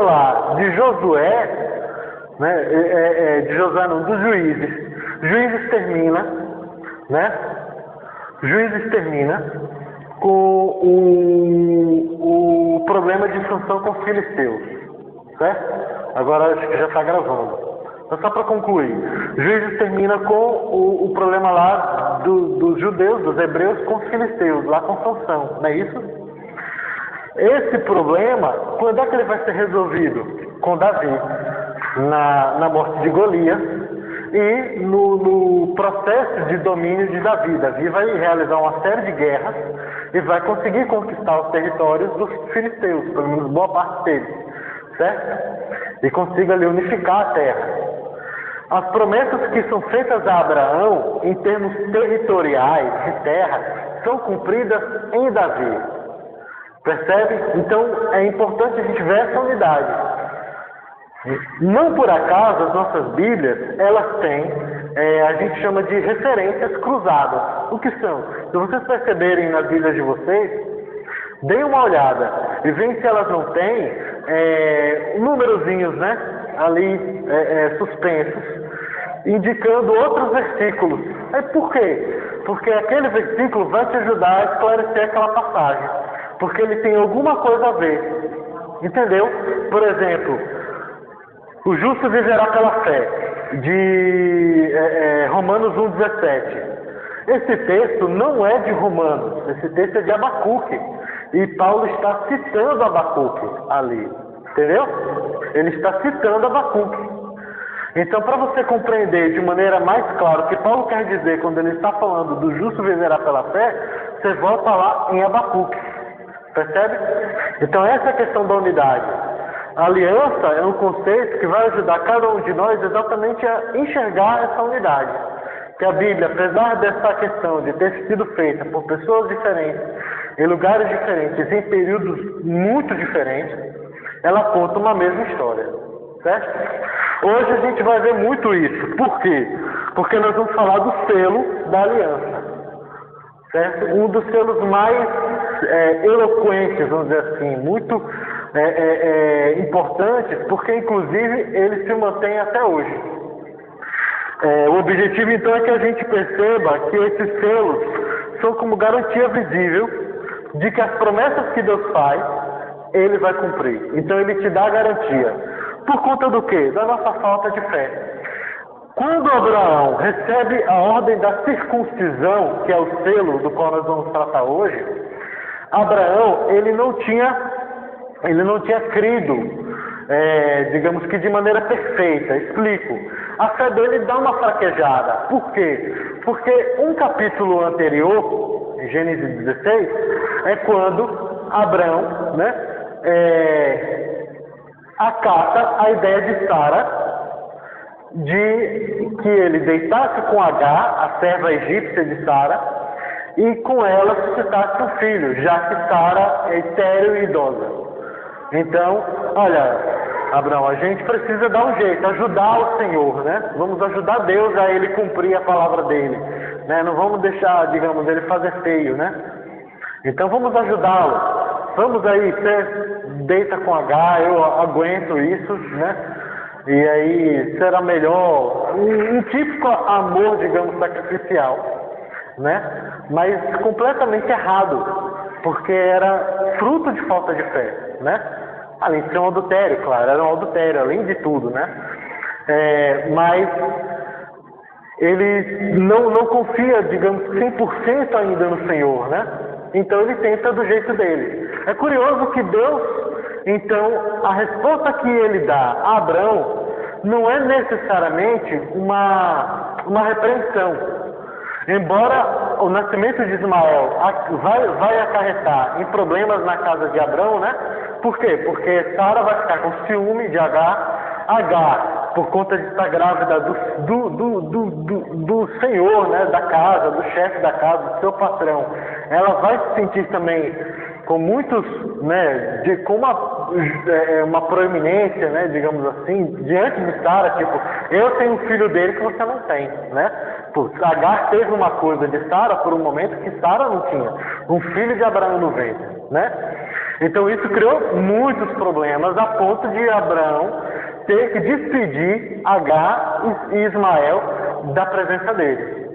lá de Josué, né, de Josué não, dos Juízes. Juízes termina, né? Juízes termina com o problema de Sansão com os filisteus, certo? Agora acho que já está gravando. Então, só para concluir, Juízes termina com o problema lá dos judeus, dos hebreus com os filisteus, lá com Sansão, não é isso? Esse problema, quando é que ele vai ser resolvido? Com Davi, na morte de Golias e no processo de domínio de Davi. Davi vai realizar uma série de guerras e vai conseguir conquistar os territórios dos filisteus, pelo menos boa parte deles, certo? E consiga ali unificar a terra. As promessas que são feitas a Abraão, em termos territoriais, de terra, são cumpridas em Davi. Percebe? Então, é importante a gente ver essa unidade. Não por acaso, as nossas Bíblias, elas têm, a gente chama de referências cruzadas. O que são? Se vocês perceberem nas Bíblias de vocês, deem uma olhada e veem se elas não têm númerozinhos, né? Ali suspensos, indicando outros versículos. Por quê? Porque aquele versículo vai te ajudar a esclarecer aquela passagem, porque ele tem alguma coisa a ver, entendeu? Por exemplo, o justo viverá pela fé, de Romanos 1,17. Esse texto não é de Romanos, esse texto é de Abacuque, e Paulo está citando Abacuque ali. Entendeu? Ele está citando Abacuque. Então, para você compreender de maneira mais clara o que Paulo quer dizer quando ele está falando do justo viverá pela fé, você volta lá em Abacuque. Percebe? Então, essa é a questão da unidade. A aliança é um conceito que vai ajudar cada um de nós exatamente a enxergar essa unidade. Que a Bíblia, apesar dessa questão de ter sido feita por pessoas diferentes, em lugares diferentes, em períodos muito diferentes, ela conta uma mesma história, certo? Hoje a gente vai ver muito isso. Por quê? Porque nós vamos falar do selo da aliança, certo? Um dos selos mais eloquentes, vamos dizer assim, muito importantes, porque inclusive ele se mantém até hoje. O objetivo então é que a gente perceba que esses selos são como garantia visível de que as promessas que Deus faz, Ele vai cumprir. Então Ele te dá a garantia. Por conta do quê? Da nossa falta de fé. Quando Abraão recebe a ordem da circuncisão, que é o selo do qual nós vamos tratar hoje, Abraão, ele não tinha crido, digamos que de maneira perfeita. Explico. A fé dele dá uma fraquejada. Por quê? Porque um capítulo anterior, em Gênesis 16, é quando Abraão, né, acata a ideia de Sara de que ele deitasse com Agar, a serva egípcia de Sara, e com ela suscitasse um filho, já que Sara é estéril e idosa. Então, olha, Abraão, a gente precisa dar um jeito, ajudar o Senhor, né? Vamos ajudar Deus a Ele cumprir a palavra dEle, né? Não vamos deixar, digamos, Ele fazer feio, né? Então vamos ajudá-lo. Vamos aí, você deita com H, eu aguento isso, né? E aí será melhor, um típico amor, digamos, sacrificial, né? Mas completamente errado, porque era fruto de falta de fé, né? Além de ser um adultério, claro, era um adultério, além de tudo, né? Mas ele não confia, digamos, 100% ainda no Senhor, né? Então ele tenta do jeito dele. É curioso que Deus, então, a resposta que ele dá a Abraão não é necessariamente uma repreensão. Embora o nascimento de Ismael vai acarretar em problemas na casa de Abraão, né? Por quê? Porque Sara vai ficar com ciúme de Agar. Agar, por conta de estar grávida do senhor, né, da casa, do chefe da casa, do seu patrão, ela vai se sentir também com muitos, né, com uma proeminência, né, digamos assim, diante de Sara, tipo, eu tenho um filho dele que você não tem, né? Agar teve uma coisa de Sara por um momento que Sara não tinha, um filho de Abraão no ventre, né? Então isso criou muitos problemas, a ponto de Abraão ter que despedir Agar e Ismael da presença dele.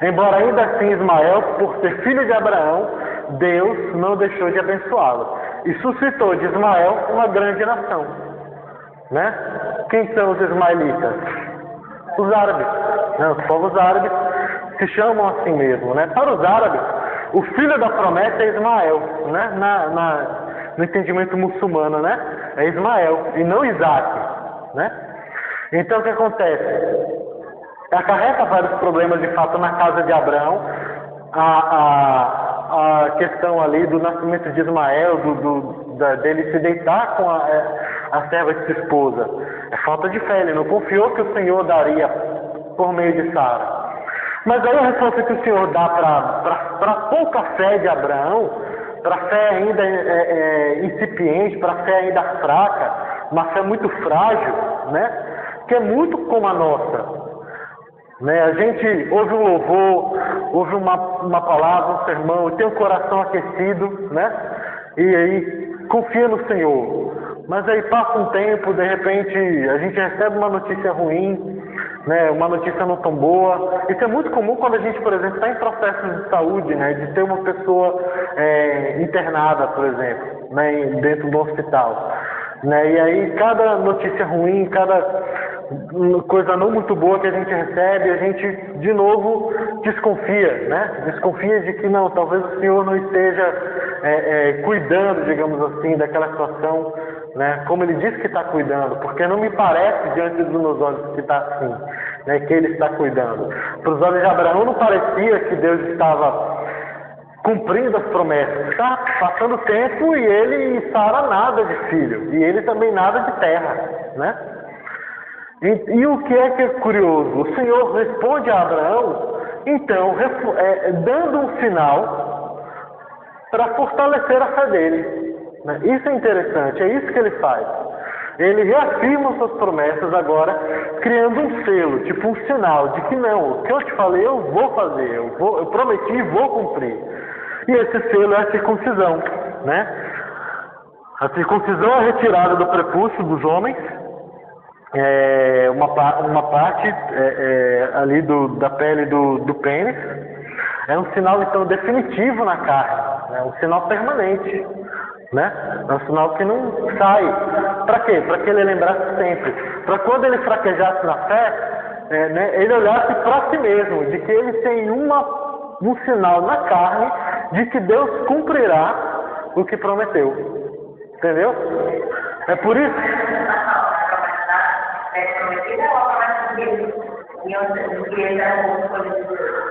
Embora ainda assim Ismael, por ser filho de Abraão, Deus não deixou de abençoá-lo. E suscitou de Ismael uma grande nação. Né? Quem são os ismaelitas? Os árabes. Né? Os povos árabes se chamam assim mesmo. Né? Para os árabes, o filho da promessa é Ismael. Né? No entendimento muçulmano, né? É Ismael e não Isaac. Né? Então o que acontece? Acarreta vários problemas de fato na casa de Abraão, a questão ali do nascimento de Ismael, dele se deitar com a serva de sua esposa. É falta de fé, ele não confiou que o Senhor daria por meio de Sara. Mas aí a resposta que o Senhor dá para a pouca fé de Abraão, para a fé ainda incipiente, para a fé ainda fraca, uma fé muito frágil, né? Que é muito como a nossa. Né? A gente ouve um louvor, ouve uma palavra, um sermão, tem o coração aquecido, né? E aí confia no Senhor. Mas aí passa um tempo, de repente a gente recebe uma notícia ruim, né? Uma notícia não tão boa. Isso é muito comum quando a gente, por exemplo, está em processos de saúde, né? De ter uma pessoa internada, por exemplo, né? Dentro do hospital. Né? E aí cada notícia ruim, cada coisa não muito boa que a gente recebe, a gente de novo desconfia, né? Desconfia de que não, talvez o Senhor não esteja cuidando, digamos assim, daquela situação, né? Como Ele diz que está cuidando, porque não me parece diante dos meus olhos que está assim, né? Que Ele está cuidando. Para os olhos de Abraão não parecia que Deus estava cumprindo as promessas. Está passando tempo e ele e Sara nada de filho, e ele também nada de terra, né? E o que é curioso? O Senhor responde a Abraão, então, dando um sinal para fortalecer a fé dele. Né? Isso é interessante, é isso que ele faz. Ele reafirma suas promessas agora, criando um selo, tipo um sinal de que não, o que eu te falei eu vou fazer, eu prometi e vou cumprir. E esse selo é a circuncisão. Né? A circuncisão é a retirada do prepúcio dos homens, uma parte ali da pele do pênis. É um sinal então definitivo na carne, é um sinal permanente, né? É um sinal que não sai. Para quê? Para que ele lembrasse sempre, para quando ele fraquejasse na fé, né, ele olhasse para si mesmo, de que ele tem um sinal na carne de que Deus cumprirá o que prometeu. Entendeu? É por isso.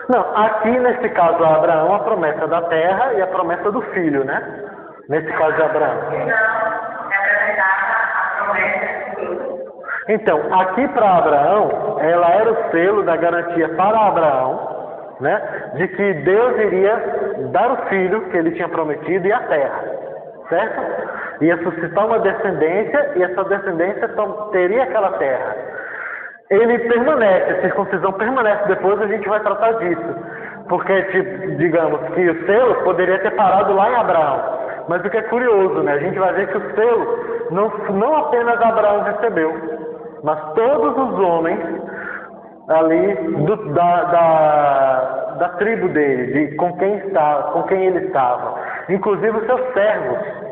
Não, aqui nesse caso Abraão, a promessa da terra e a promessa do filho, né? Nesse caso de Abraão. Então, aqui para Abraão, ela era o selo da garantia para Abraão, né? De que Deus iria dar o filho que ele tinha prometido e a terra, certo? Ia suscitar uma descendência e essa descendência teria aquela terra. Ele permanece, a circuncisão permanece, depois a gente vai tratar disso. Porque, digamos que o selo poderia ter parado lá em Abraão. Mas o que é curioso, né? A gente vai ver que o selo não apenas Abraão recebeu, mas todos os homens ali da tribo dele, com quem ele estava. Inclusive os seus servos,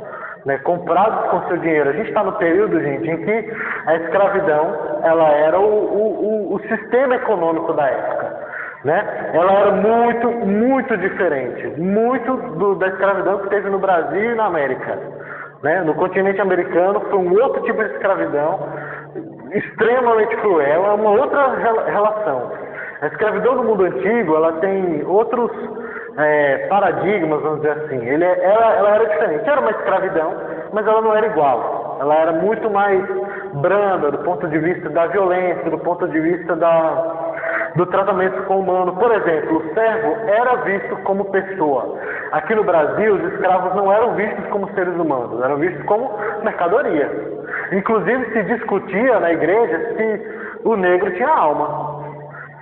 né, comprados com seu dinheiro. A gente está no período, gente, em que a escravidão ela era o sistema econômico da época, né? Ela era muito, muito diferente, muito da escravidão que teve no Brasil e na América, né? No continente americano foi um outro tipo de escravidão, extremamente cruel, é uma outra relação. A escravidão do mundo antigo, ela tem outros paradigmas, vamos dizer assim. Ela era diferente. Era uma escravidão, mas ela não era igual. Ela era muito mais branda do ponto de vista da violência, do ponto de vista do tratamento com o humano. Por exemplo, o servo era visto como pessoa. Aqui no Brasil, os escravos não eram vistos como seres humanos, eram vistos como mercadoria. Inclusive, se discutia na igreja se o negro tinha alma,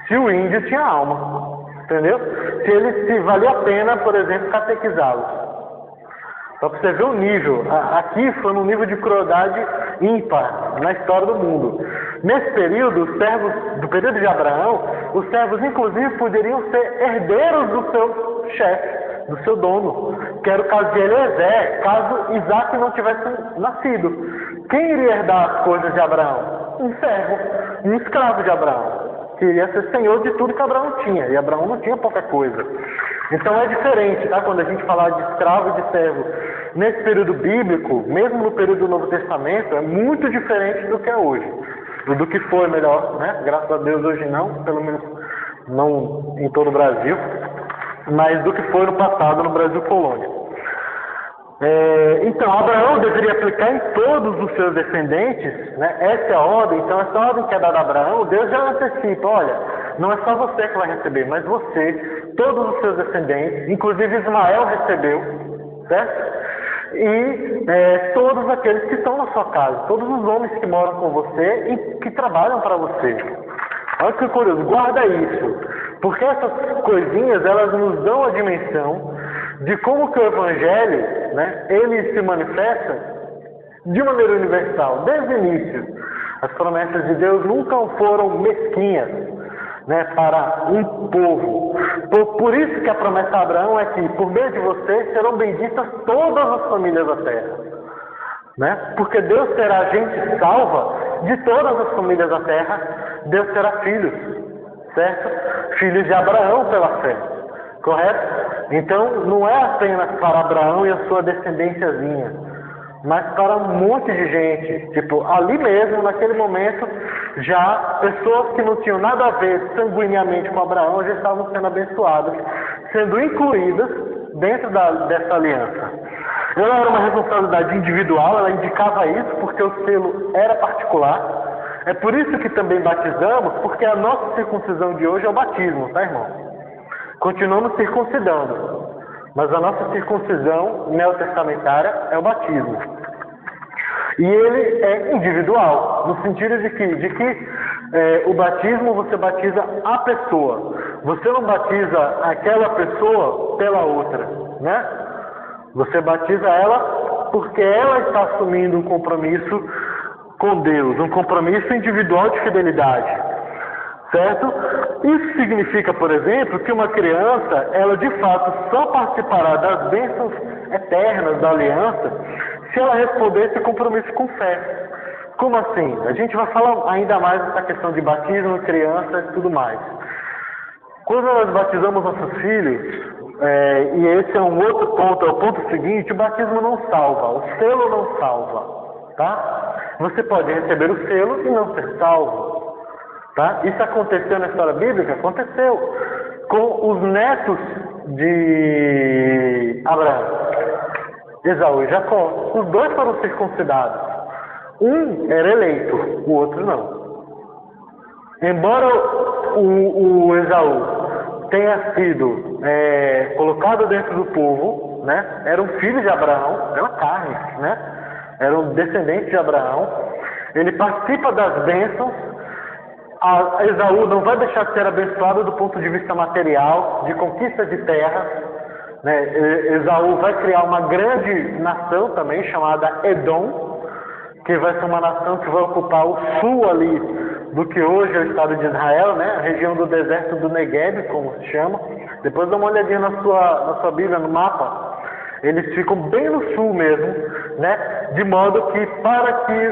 se o índio tinha alma. Entendeu? Se valia a pena, por exemplo, catequizá-los. Só para você ver o nível. Aqui foi num nível de crueldade ímpar na história do mundo. Nesse período, os servos, do período de Abraão, os servos inclusive poderiam ser herdeiros do seu chefe, do seu dono, que era o caso de Eliezer, caso Isaac não tivesse nascido. Quem iria herdar as coisas de Abraão? Um servo, um escravo de Abraão, que iria ser senhor de tudo que Abraão tinha, e Abraão não tinha pouca coisa. Então é diferente, tá? Quando a gente falar de escravo e de servo nesse período bíblico, mesmo no período do Novo Testamento, é muito diferente do que é hoje. Do que foi, melhor, né? Graças a Deus hoje não, pelo menos não em todo o Brasil, mas do que foi no passado no Brasil colônia. Então, Abraão deveria aplicar em todos os seus descendentes, né? Essa é a ordem. Então, essa ordem que é dada a Abraão, Deus já antecipa, olha, não é só você que vai receber, mas você, todos os seus descendentes, inclusive Ismael recebeu, certo? E todos aqueles que estão na sua casa, todos os homens que moram com você e que trabalham para você. Olha que curioso, guarda isso, porque essas coisinhas, elas nos dão a dimensão de como que o Evangelho, né, ele se manifesta de maneira universal, desde o início. As promessas de Deus nunca foram mesquinhas, né, para um povo. Por isso que a promessa a Abraão é que, por meio de você, serão benditas todas as famílias da terra. Né? Porque Deus terá gente salva de todas as famílias da terra, Deus terá filhos, certo? Filhos de Abraão pela fé, correto? Então, não é apenas para Abraão e a sua descendênciazinha, mas para um monte de gente. Tipo, ali mesmo, naquele momento, já pessoas que não tinham nada a ver sanguineamente com Abraão já estavam sendo abençoadas, sendo incluídas dentro dessa aliança. Ela era uma responsabilidade individual, ela indicava isso porque o selo era particular. É por isso que também batizamos, porque a nossa circuncisão de hoje é o batismo, tá, irmão? Continuamos circuncidando, mas a nossa circuncisão neotestamentária é o batismo. E ele é individual, no sentido de que o batismo você batiza a pessoa. Você não batiza aquela pessoa pela outra, né? Você batiza ela porque ela está assumindo um compromisso com Deus, um compromisso individual de fidelidade, certo? Isso significa, por exemplo, que uma criança, ela de fato só participará das bênçãos eternas da aliança se ela responder esse compromisso com fé. Como assim? A gente vai falar ainda mais dessa questão de batismo, criança e tudo mais. Quando nós batizamos nossos filhos, e esse é um outro ponto, é o ponto seguinte, o batismo não salva, o selo não salva, tá? Você pode receber o selo e não ser salvo, tá? Isso aconteceu na história bíblica? Aconteceu com os netos de Abraão, Esaú e Jacó. Os dois foram circuncidados. Um era eleito, o outro não. Embora o Esaú tenha sido colocado dentro do povo, né? Era um filho de Abraão, era carne, né? Era um descendente de Abraão. Ele participa das bênçãos. Esaú não vai deixar de ser abençoado do ponto de vista material, de conquista de terra, né? Esaú vai criar uma grande nação também, chamada Edom, que vai ser uma nação que vai ocupar o sul ali do que hoje é o estado de Israel, né? A região do deserto do Negueb, como se chama. Depois dá uma olhadinha na sua Bíblia, no mapa. Eles ficam bem no sul mesmo, né? De modo que para que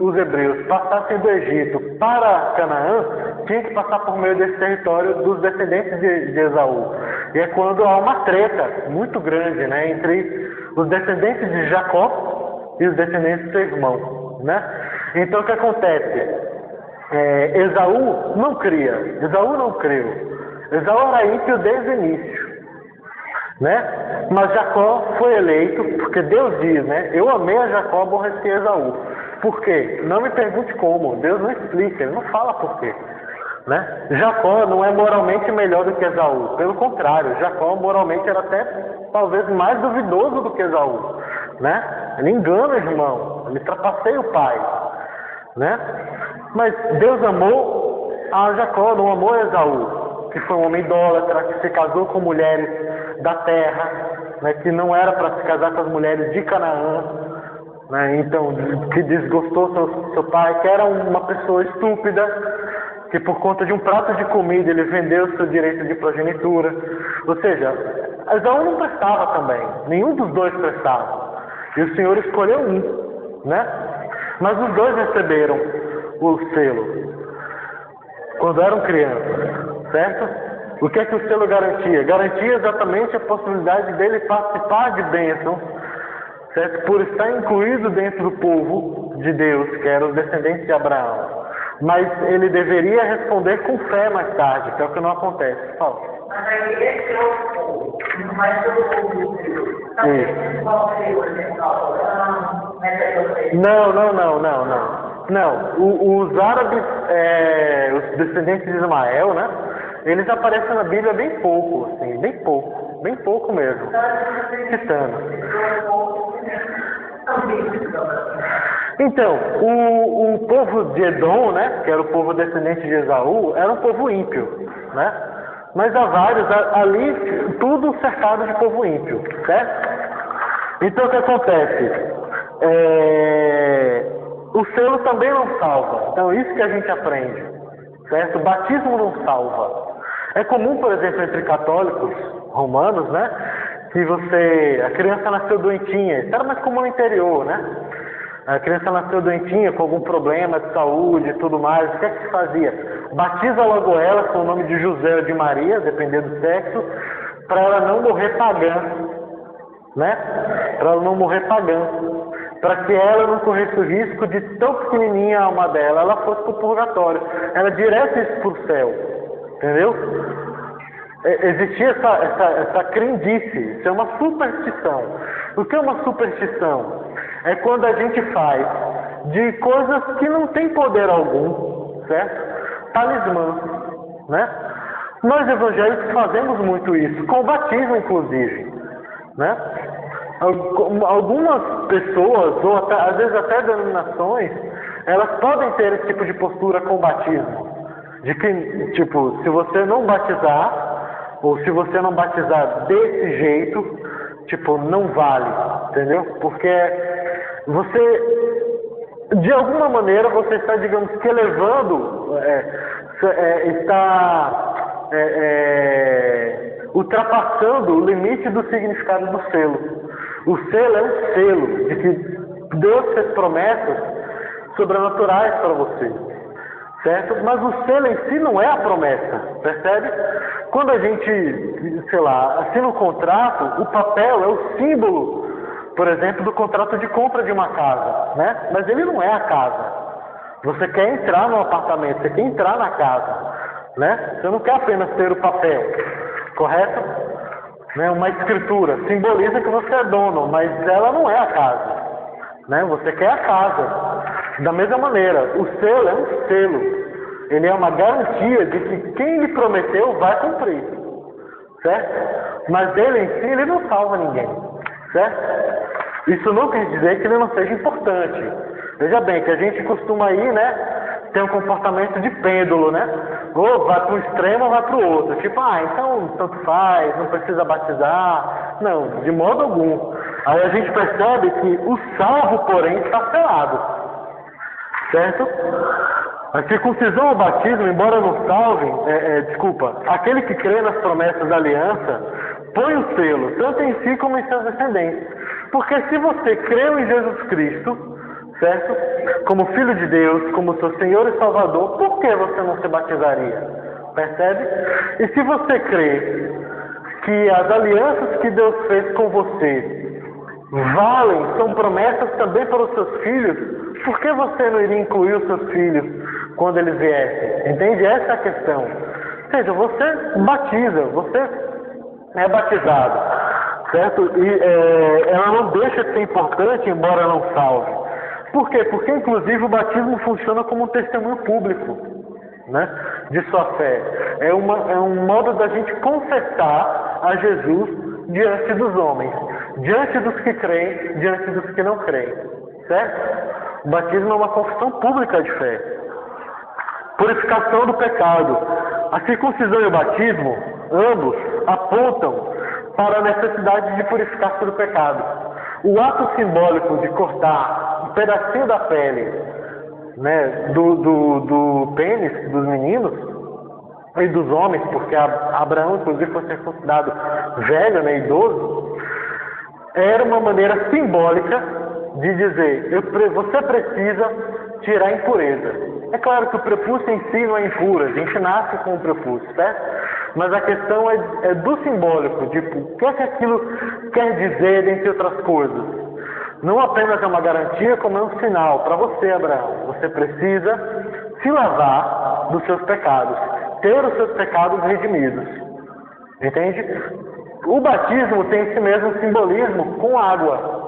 os hebreus passassem do Egito para Canaã, tinha que passar por meio desse território dos descendentes de Esaú. E é quando há uma treta muito grande, né? Entre os descendentes de Jacó e os descendentes do seu irmão, né? Então o que acontece? Esaú não cria, Esaú não creu. Esaú era ímpio desde o início, né? Mas Jacó foi eleito, porque Deus diz, né? Eu amei a Jacó, aborreci a Esaú. Por quê? Não me pergunte como, Deus não explica, Ele não fala por quê, né? Jacó não é moralmente melhor do que Esaú, pelo contrário, Jacó moralmente era até talvez mais duvidoso do que Esaú, né? Ele engana o irmão, ele trapaceia o pai, né? Mas Deus amou a Jacó, não amou a Esaú, que foi um homem idólatra, que se casou com mulheres da terra, né, que não era para se casar com as mulheres de Canaã, né, então, que desgostou seu pai, que era uma pessoa estúpida, que por conta de um prato de comida ele vendeu o seu direito de progenitura. Ou seja, Esaú não prestava também, nenhum dos dois prestava. E o Senhor escolheu um, né? Mas os dois receberam o selo quando eram crianças, certo? O que é que o selo garantia? Garantia exatamente a possibilidade dele participar de bênçãos, certo? Por estar incluído dentro do povo de Deus, que eram os descendentes de Abraão. Mas ele deveria responder com fé mais tarde, que é o que não acontece. Fala. Mas aí esse é o povo, não vai ser o povo de Deus. Não. Os árabes, os descendentes de Ismael, né? Eles aparecem na Bíblia bem pouco, assim, bem pouco mesmo. Citando. Então, o povo de Edom, né, que era o povo descendente de Esaú, era um povo ímpio, né? Mas há vários ali, tudo cercado de povo ímpio, certo? Então o que acontece? O selo também não salva. Então isso que a gente aprende, certo? O batismo não salva. É comum, por exemplo, entre católicos romanos, né, que a criança nasceu doentinha. Isso era mais comum no interior, né? A criança nasceu doentinha, com algum problema de saúde e tudo mais. O que é que se fazia? Batiza logo ela com o nome de José ou de Maria, dependendo do sexo, para ela não morrer pagã, né? Para ela não morrer pagã. Para que ela não corresse o risco de tão pequenininha a alma dela, ela fosse para o purgatório. Ela direto isso para o céu. Entendeu? Existia essa crendice. Isso é uma superstição. O que é uma superstição? É quando a gente faz de coisas que não tem poder algum, certo? Talismã, né? Nós evangélicos fazemos muito isso, com o batismo inclusive, né? Algumas pessoas, ou até, às vezes até denominações, elas podem ter esse tipo de postura com o batismo. De que, tipo, se você não batizar, ou se você não batizar desse jeito, tipo, não vale, entendeu? Porque você, de alguma maneira, você está, digamos que elevando, ultrapassando o limite do significado do selo. O selo é um selo de que Deus fez promessas sobrenaturais para você, certo? Mas o selo em si não é a promessa, percebe? Quando a gente, sei lá, assina um contrato, o papel é o símbolo, por exemplo, do contrato de compra de uma casa, né? Mas ele não é a casa. Você quer entrar no apartamento, você quer entrar na casa, né? Você não quer apenas ter o papel, correto? Né? Uma escritura simboliza que você é dono, mas ela não é a casa, né? Você quer a casa. Da mesma maneira, o selo é um selo. Ele é uma garantia de que quem lhe prometeu vai cumprir, certo? Mas ele em si, ele não salva ninguém, certo? Isso não quer dizer que ele não seja importante. Veja bem, que a gente costuma aí, né, ter um comportamento de pêndulo, né? Ou vai para um extremo ou vai para o outro. Tipo, então tanto faz, não precisa batizar. Não, de modo algum. Aí a gente percebe que o salvo, porém, está selado, certo? A circuncisão ou batismo, embora não salvem, aquele que crê nas promessas da aliança, põe o selo, tanto em si como em seus descendentes. Porque se você creu em Jesus Cristo, certo? Como Filho de Deus, como seu Senhor e Salvador, por que você não se batizaria? Percebe? E se você crê que as alianças que Deus fez com você valem, são promessas também para os seus filhos, por que você não iria incluir os seus filhos quando eles viessem? Entende? Essa é a questão. Ou seja, você batiza, você é batizado, certo? E ela não deixa de ser importante, embora não salve. Por quê? Porque, inclusive, o batismo funciona como um testemunho público, né, de sua fé. É um modo da gente confessar a Jesus diante dos homens, diante dos que creem, diante dos que não creem, certo? O batismo é uma confissão pública de fé. Purificação do pecado. A circuncisão e o batismo, ambos, apontam para a necessidade de purificar-se do pecado. O ato simbólico de cortar um pedacinho da pele, né, do pênis dos meninos e dos homens, porque Abraão, inclusive, foi circuncidado velho, né, idoso, era uma maneira simbólica de dizer, você precisa tirar a impureza. É claro que o prepúcio em si não é impuro, a gente nasce com o prepúcio, certo? Mas a questão é do simbólico, tipo, o que é que aquilo quer dizer, dentre outras coisas. Não apenas é uma garantia, como é um sinal para você, Abraão. Você precisa se lavar dos seus pecados, ter os seus pecados redimidos. Entende? O batismo tem esse mesmo simbolismo com água.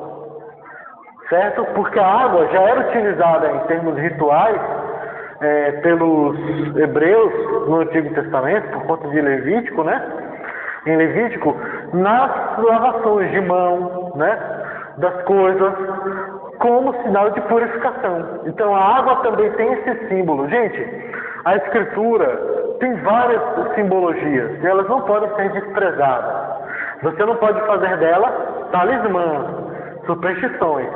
Certo? Porque a água já era utilizada em termos rituais pelos hebreus no Antigo Testamento, por conta de Levítico, né? Em Levítico, nas lavações de mão, né? Das coisas, como sinal de purificação. Então a água também tem esse símbolo. Gente, a Escritura tem várias simbologias e elas não podem ser desprezadas. Você não pode fazer dela talismã, superstições.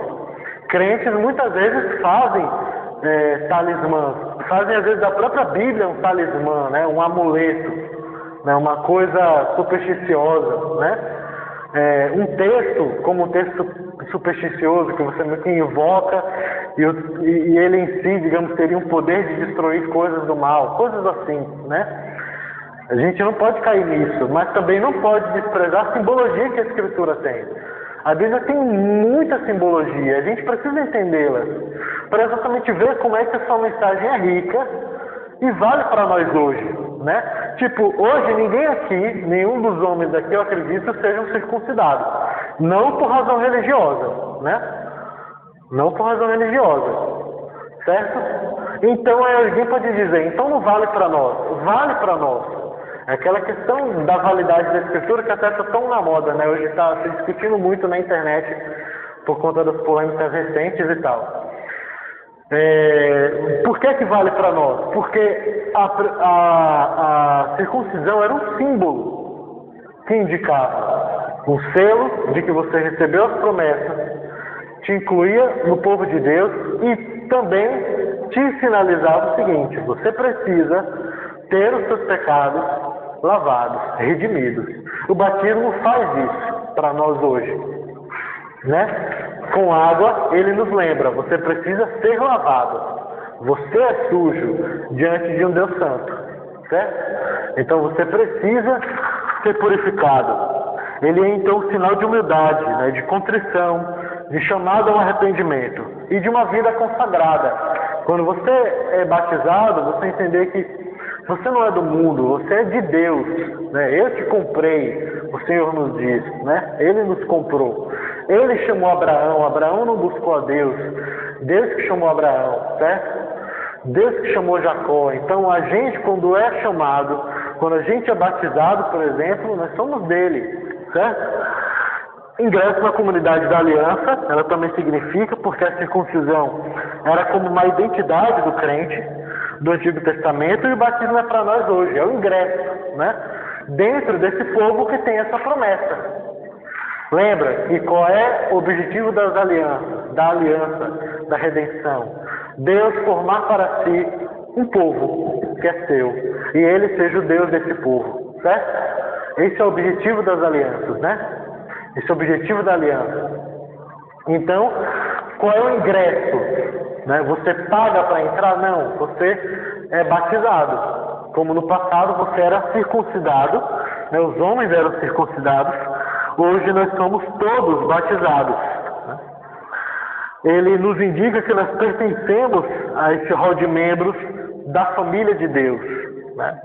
Crentes muitas vezes fazem talismãs, fazem às vezes da própria Bíblia um talismã, né? Um amuleto, né? Uma coisa supersticiosa, né? Um texto, como um texto supersticioso, que você meio que invoca e ele em si, digamos, teria um poder de destruir coisas do mal, coisas assim, né? A gente não pode cair nisso, mas também não pode desprezar a simbologia que a Escritura tem. A Bíblia tem muita simbologia, a gente precisa entendê-las, para exatamente ver como é que essa mensagem é rica e vale para nós hoje, né? Tipo, hoje ninguém aqui, nenhum dos homens aqui, eu acredito, sejam circuncidados. Não por razão religiosa, né? Não por razão religiosa, certo? Então alguém pode dizer, então não vale para nós. Vale para nós. É aquela questão da validade da Escritura que até está tão na moda, né? Hoje está se discutindo muito na internet por conta das polêmicas recentes e tal. Por que vale para nós? Porque a circuncisão era um símbolo que indicava um selo de que você recebeu as promessas, te incluía no povo de Deus e também te sinalizava o seguinte: você precisa ter os seus pecados lavados, redimidos. O batismo faz isso para nós hoje, né? Com água, ele nos lembra, você precisa ser lavado. Você é sujo diante de um Deus Santo, certo? Então você precisa ser purificado. Ele é então um sinal de humildade, né? De contrição, de chamado ao arrependimento e de uma vida consagrada. Quando você é batizado, você entender que você não é do mundo, você é de Deus, né? Eu te comprei, o Senhor nos diz, né? Ele nos comprou. Ele chamou Abraão, Abraão não buscou a Deus, Deus que chamou Abraão, certo? Deus que chamou Jacó. Então a gente, quando é chamado, quando a gente é batizado, por exemplo, nós somos dele, certo? Ingresso na comunidade da aliança, ela também significa, porque a circuncisão era como uma identidade do crente do Antigo Testamento, e o batismo é para nós hoje, é o ingresso, né? Dentro desse povo que tem essa promessa. Lembra que qual é o objetivo das alianças, da aliança, da redenção? Deus formar para si um povo que é seu, e ele seja o Deus desse povo, certo? Esse é o objetivo das alianças, né? Esse é o objetivo da aliança. Então, qual é o ingresso? Né? Você paga para entrar? Não, você é batizado. Como no passado você era circuncidado, né? Os homens eram circuncidados, hoje nós somos todos batizados. Né? Ele nos indica que nós pertencemos a esse rol de membros da família de Deus. Né?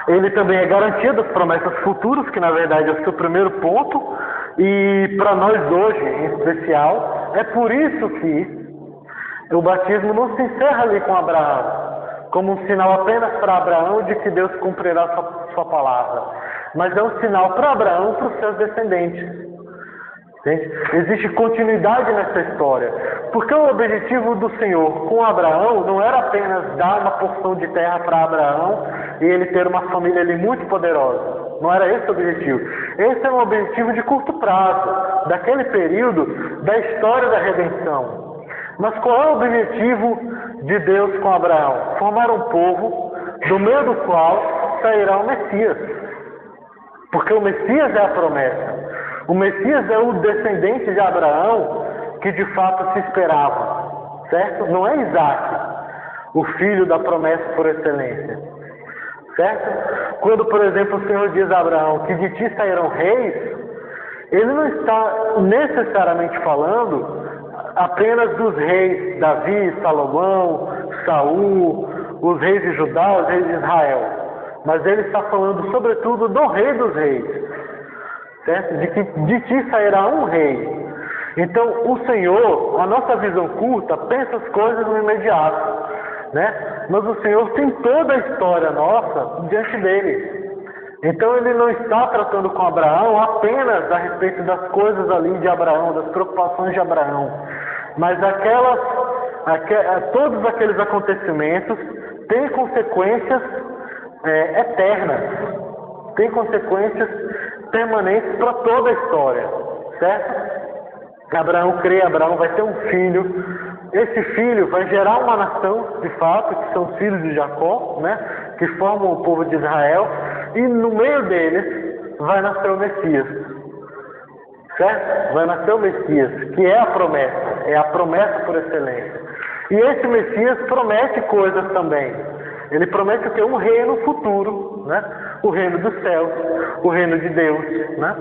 Ele também é garantia das promessas futuras, que na verdade é o seu primeiro ponto, e para nós hoje em especial, é por isso que o batismo não se encerra ali com Abraão, como um sinal apenas para Abraão de que Deus cumprirá sua palavra, mas é um sinal para Abraão e para os seus descendentes. Entende? Existe continuidade nessa história, porque o objetivo do Senhor com Abraão não era apenas dar uma porção de terra para Abraão e ele ter uma família ali muito poderosa. Não era esse o objetivo. Esse é um objetivo de curto prazo, daquele período da história da redenção. Mas qual é o objetivo de Deus com Abraão? Formar um povo do meio do qual sairá o Messias. Porque o Messias é a promessa. O Messias é o descendente de Abraão que de fato se esperava. Certo? Não é Isaac, o filho da promessa por excelência. Certo? Quando, por exemplo, o Senhor diz a Abraão que de ti sairão reis, ele não está necessariamente falando apenas dos reis Davi, Salomão, Saul, os reis de Judá, os reis de Israel. Mas ele está falando sobretudo do rei dos reis. Certo? De que de ti sairá um rei. Então o Senhor, a nossa visão curta, pensa as coisas no imediato. Né? Mas o Senhor tem toda a história nossa diante dele. Então ele não está tratando com Abraão apenas a respeito das coisas ali de Abraão, das preocupações de Abraão. Mas todos aqueles acontecimentos têm consequências eternas, têm consequências permanentes para toda a história, certo? Abraão crê, Abraão vai ter um filho, esse filho vai gerar uma nação, de fato, que são os filhos de Jacó, né? Que formam o povo de Israel, e no meio deles vai nascer o Messias. Certo? Vai nascer o Messias, que é a promessa por excelência. E esse Messias promete coisas também. Ele promete o quê? Um reino futuro, né? O reino dos céus, o reino de Deus, né?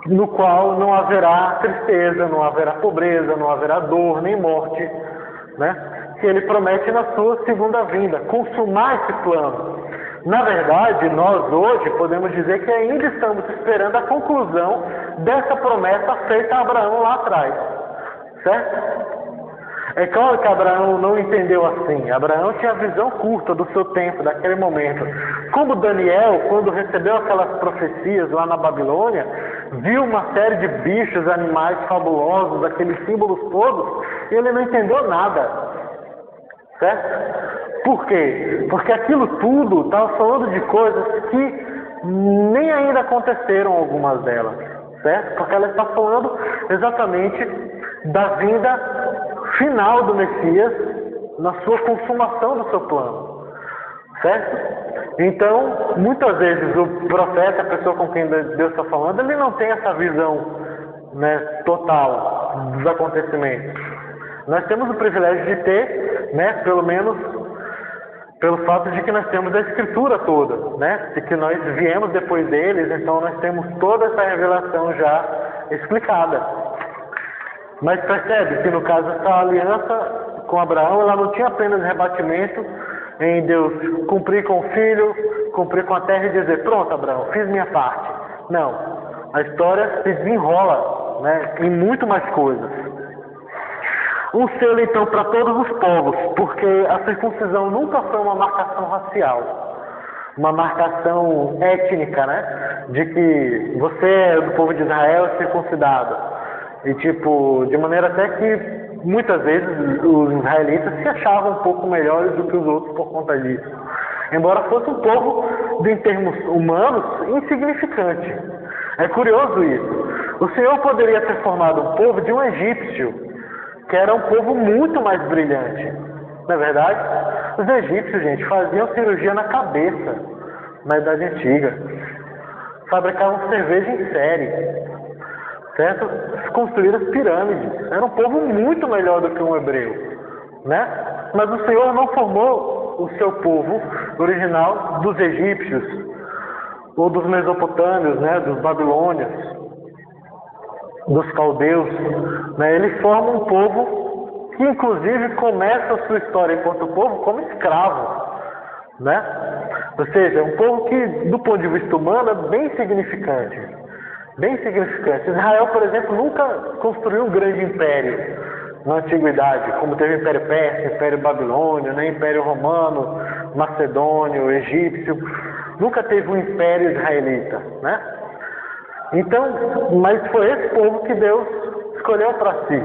No qual não haverá tristeza, não haverá pobreza, não haverá dor, nem morte, né? Que ele promete na sua segunda vinda, consumar esse plano. Na verdade, nós hoje podemos dizer que ainda estamos esperando a conclusão dessa promessa feita a Abraão lá atrás. Certo? É claro que Abraão não entendeu assim. Abraão tinha a visão curta do seu tempo, daquele momento. Como Daniel, quando recebeu aquelas profecias lá na Babilônia, viu uma série de bichos, animais fabulosos, aqueles símbolos todos, e ele não entendeu nada. Certo? Por quê? Porque aquilo tudo estava falando de coisas que nem ainda aconteceram, algumas delas. Certo? Porque ela está falando exatamente da vinda final do Messias na sua consumação do seu plano. Certo? Então, muitas vezes o profeta, a pessoa com quem Deus está falando, ele não tem essa visão, né, total dos acontecimentos. Nós temos o privilégio de ter, né, pelo menos pelo fato de que nós temos a Escritura toda, né, de que nós viemos depois deles, então nós temos toda essa revelação já explicada. Mas percebe que no caso essa aliança com Abraão, ela não tinha apenas rebatimento em Deus cumprir com o filho, cumprir com a terra e dizer, pronto Abraão, fiz minha parte. Não, a história se desenrola, né, em muito mais coisas. Um selo então para todos os povos, porque a circuncisão nunca foi uma marcação racial, uma marcação étnica, né, de que você é do povo de Israel, é circuncidado. E tipo, de maneira até que muitas vezes os israelitas se achavam um pouco melhores do que os outros por conta disso. Embora fosse um povo, em termos humanos, insignificante. É curioso isso. O Senhor poderia ter formado um povo de um egípcio, que era um povo muito mais brilhante. Não é verdade? Os egípcios, gente, faziam cirurgia na cabeça, na Idade Antiga. Fabricavam cerveja em série. Certo? Construíram as pirâmides. Era um povo muito melhor do que um hebreu, né? Mas o Senhor não formou o seu povo original dos egípcios ou dos mesopotâmios, né? Dos babilônios, dos caldeus, né? Ele forma um povo que inclusive começa a sua história enquanto povo como escravo, né? Ou seja, um povo que do ponto de vista humano é bem insignificante. Bem significante. Israel, por exemplo, nunca construiu um grande império na antiguidade, como teve o Império Persa, Império Babilônio, né? Império Romano, Macedônio, Egípcio. Nunca teve um império israelita, né? Então, mas foi esse povo que Deus escolheu para si.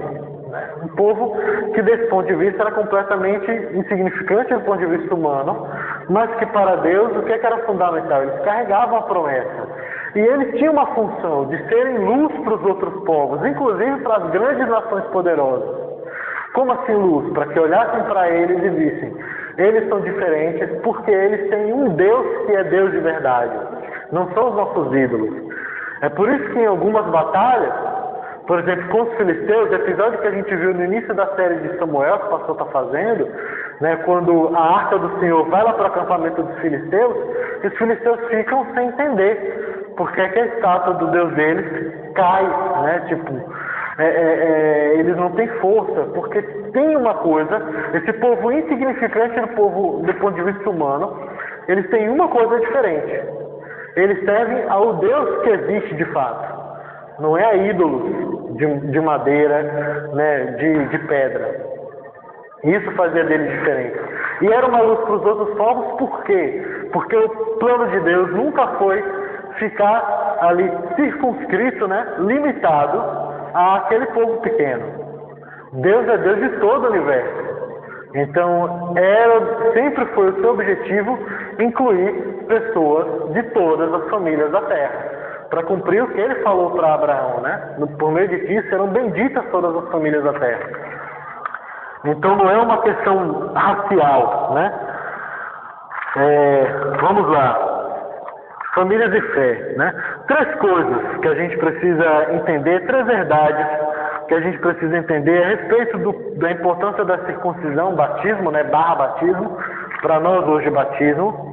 Né? Um povo que, desse ponto de vista, era completamente insignificante do ponto de vista humano, mas que para Deus o que era fundamental? Eles carregavam a promessa. E eles tinham uma função de serem luz para os outros povos, inclusive para as grandes nações poderosas. Como assim luz? Para que olhassem para eles e vissem, eles são diferentes porque eles têm um Deus que é Deus de verdade. Não são os nossos ídolos. É por isso que em algumas batalhas, por exemplo, com os filisteus, o episódio que a gente viu no início da série de Samuel, que o pastor está fazendo, né, quando a arca do Senhor vai lá para o acampamento dos filisteus, os filisteus ficam sem entender porque é que a estátua do Deus deles cai, né, eles não têm força, porque tem uma coisa, esse povo insignificante do povo do ponto de vista humano, eles têm uma coisa diferente. Eles servem ao Deus que existe de fato. Não é a ídolos de madeira, né, de pedra. Isso fazia deles diferentes. E era uma luz para os outros povos, por quê? Porque o plano de Deus nunca foi ficar ali circunscrito, né, limitado àquele povo pequeno. Deus é Deus de todo o universo. Então, sempre foi o seu objetivo incluir pessoas de todas as famílias da terra. Para cumprir o que ele falou para Abraão, né? Por meio de ti serão benditas todas as famílias da terra. Então não é uma questão racial, né? Vamos lá. Famílias e fé, né? 3 coisas que a gente precisa entender, 3 verdades que a gente precisa entender a respeito da importância da circuncisão, batismo, né? /batismo, para nós hoje batismo.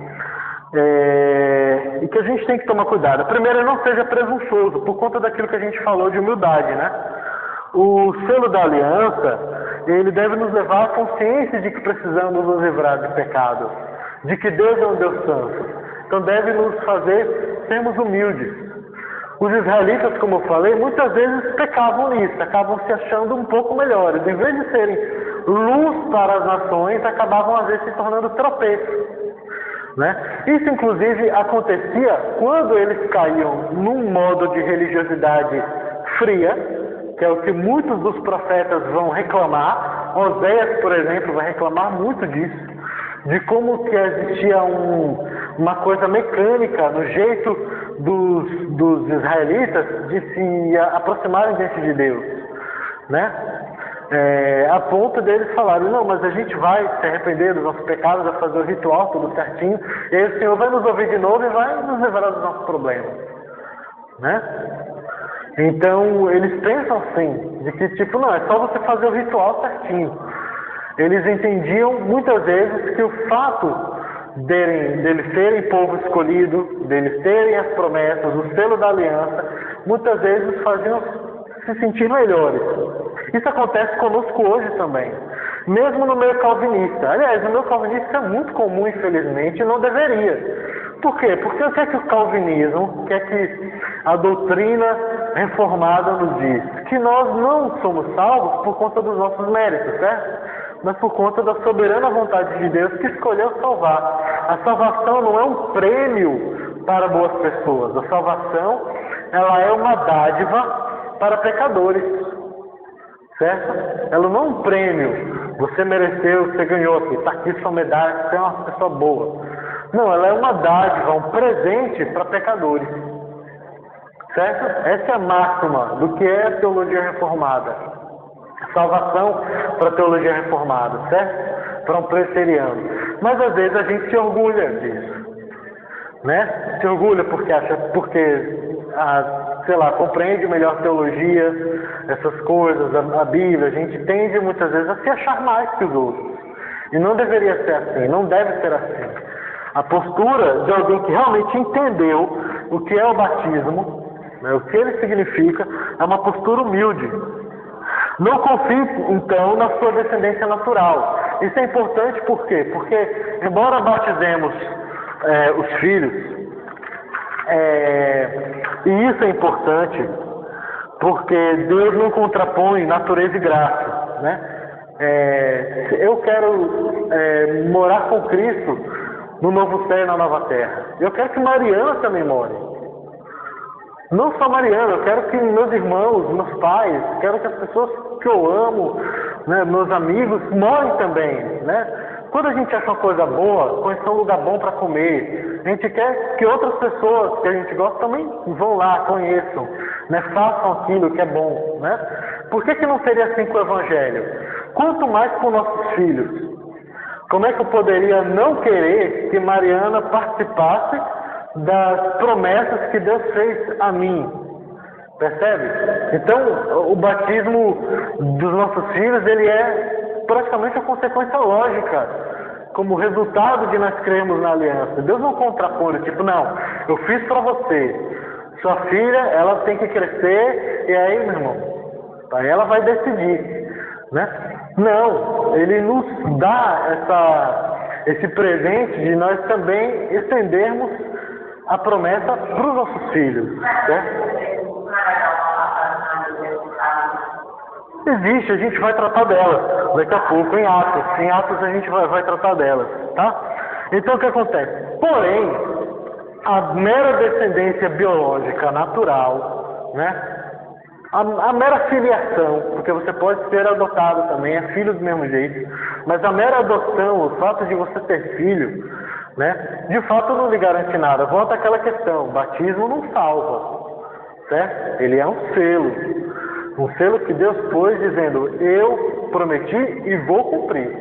E que a gente tem que tomar cuidado. Primeiro, não seja presunçoso, por conta daquilo que a gente falou de humildade, né? O selo da aliança, ele deve nos levar à consciência de que precisamos nos livrar de pecado, de que Deus é um Deus santo. Então deve nos fazer sermos humildes. Os israelitas, como eu falei, muitas vezes pecavam nisso, acabavam se achando um pouco melhores. Em vez de serem luz para as nações, acabavam às vezes se tornando tropeço. Né? Isso inclusive acontecia quando eles caíam num modo de religiosidade fria, que é o que muitos dos profetas vão reclamar. Oséias, por exemplo, vai reclamar muito disso, de como que existia uma coisa mecânica no jeito dos israelitas de se aproximarem diante de Deus, né? A ponto deles falarem, não, mas a gente vai se arrepender dos nossos pecados, vai fazer o ritual tudo certinho, e aí o Senhor vai nos ouvir de novo e vai nos livrar dos nossos problemas, né? Então eles pensam assim, de que não, é só você fazer o ritual certinho. Eles entendiam muitas vezes que o fato deles serem povo escolhido, deles terem as promessas, o selo da aliança, muitas vezes faziam se sentir melhores. Isso acontece conosco hoje também, mesmo no meio calvinista. Aliás, no meio calvinista é muito comum, infelizmente, e não deveria. Por quê? Porque o que é que o calvinismo, o que é que a doutrina reformada nos diz? Que nós não somos salvos por conta dos nossos méritos, certo? Mas por conta da soberana vontade de Deus que escolheu salvar. A salvação não é um prêmio para boas pessoas. A salvação, ela é uma dádiva para pecadores. Certo? Ela não é um prêmio. Você mereceu, você ganhou aqui. Está aqui sua medalha, você é uma pessoa boa. Não, ela é uma dádiva, um presente para pecadores. Certo? Essa é a máxima do que é a teologia reformada. Salvação para a teologia reformada, certo? Para um presbiteriano. Mas às vezes a gente se orgulha disso. Né? Se orgulha porque compreende melhor teologia, essas coisas, a Bíblia. A gente tende muitas vezes a se achar mais que os outros. E não deveria ser assim, não deve ser assim. A postura de alguém que realmente entendeu o que é o batismo, né, o que ele significa, é uma postura humilde. Não confie, então, na sua descendência natural. Isso é importante por quê? Porque, embora batizemos os filhos, e isso é importante, porque Deus não contrapõe natureza e graça. Né? Eu quero morar com Cristo no novo céu e na nova terra. Eu quero que Mariana também more. Não só Mariana, eu quero que meus irmãos, meus pais, quero que as pessoas que eu amo, né, meus amigos, morem também, né? Quando a gente acha uma coisa boa, conhecer um lugar bom para comer, a gente quer que outras pessoas que a gente gosta também vão lá, conheçam, né? Façam aquilo que é bom, né? Por que não seria assim com o Evangelho? Quanto mais com nossos filhos. Como é que eu poderia não querer que Mariana participasse das promessas que Deus fez a mim? Percebe? Então, o batismo dos nossos filhos, ele é praticamente a consequência lógica, como resultado de nós crermos na aliança. Deus não contrapõe, tipo, não, eu fiz para você. Sua filha, ela tem que crescer, e aí, meu irmão, aí ela vai decidir, né? Não, ele nos dá esse presente de nós também estendermos a promessa para os nossos filhos, né? Existe, a gente vai tratar dela daqui a pouco, em Atos. Em Atos a gente vai tratar dela, tá? Então o que acontece? Porém, a mera descendência biológica natural, né? A mera filiação, porque você pode ser adotado também, é filho do mesmo jeito, mas a mera adoção, o fato de você ter filho, né? De fato não lhe garante nada. Volta àquela questão, o batismo não salva, certo? Ele é um selo que Deus pôs dizendo, eu prometi e vou cumprir,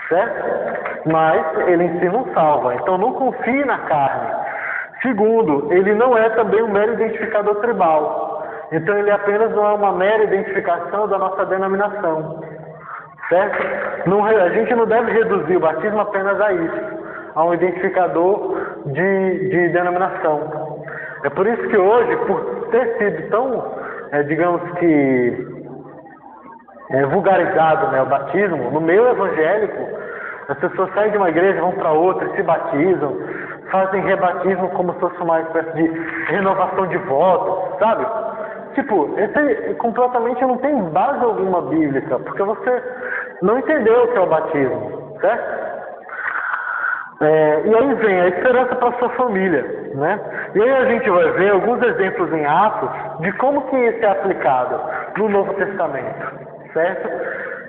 certo? Mas ele em si não salva, então não confie na carne. Segundo, ele não é também um mero identificador tribal, então ele apenas não é uma mera identificação da nossa denominação, certo? A gente não deve reduzir o batismo apenas a isso, a um identificador de denominação. É por isso que hoje, por ter sido tão digamos que vulgarizado, né, o batismo, no meio evangélico, as pessoas saem de uma igreja, vão para outra, se batizam, fazem rebatismo como se fosse uma espécie de renovação de votos, sabe? Tipo, esse completamente não tem base alguma bíblica, porque você não entendeu o que é o batismo, certo? E aí vem a esperança para a sua família, né? E aí a gente vai ver alguns exemplos em Atos de como que isso é aplicado no Novo Testamento, certo?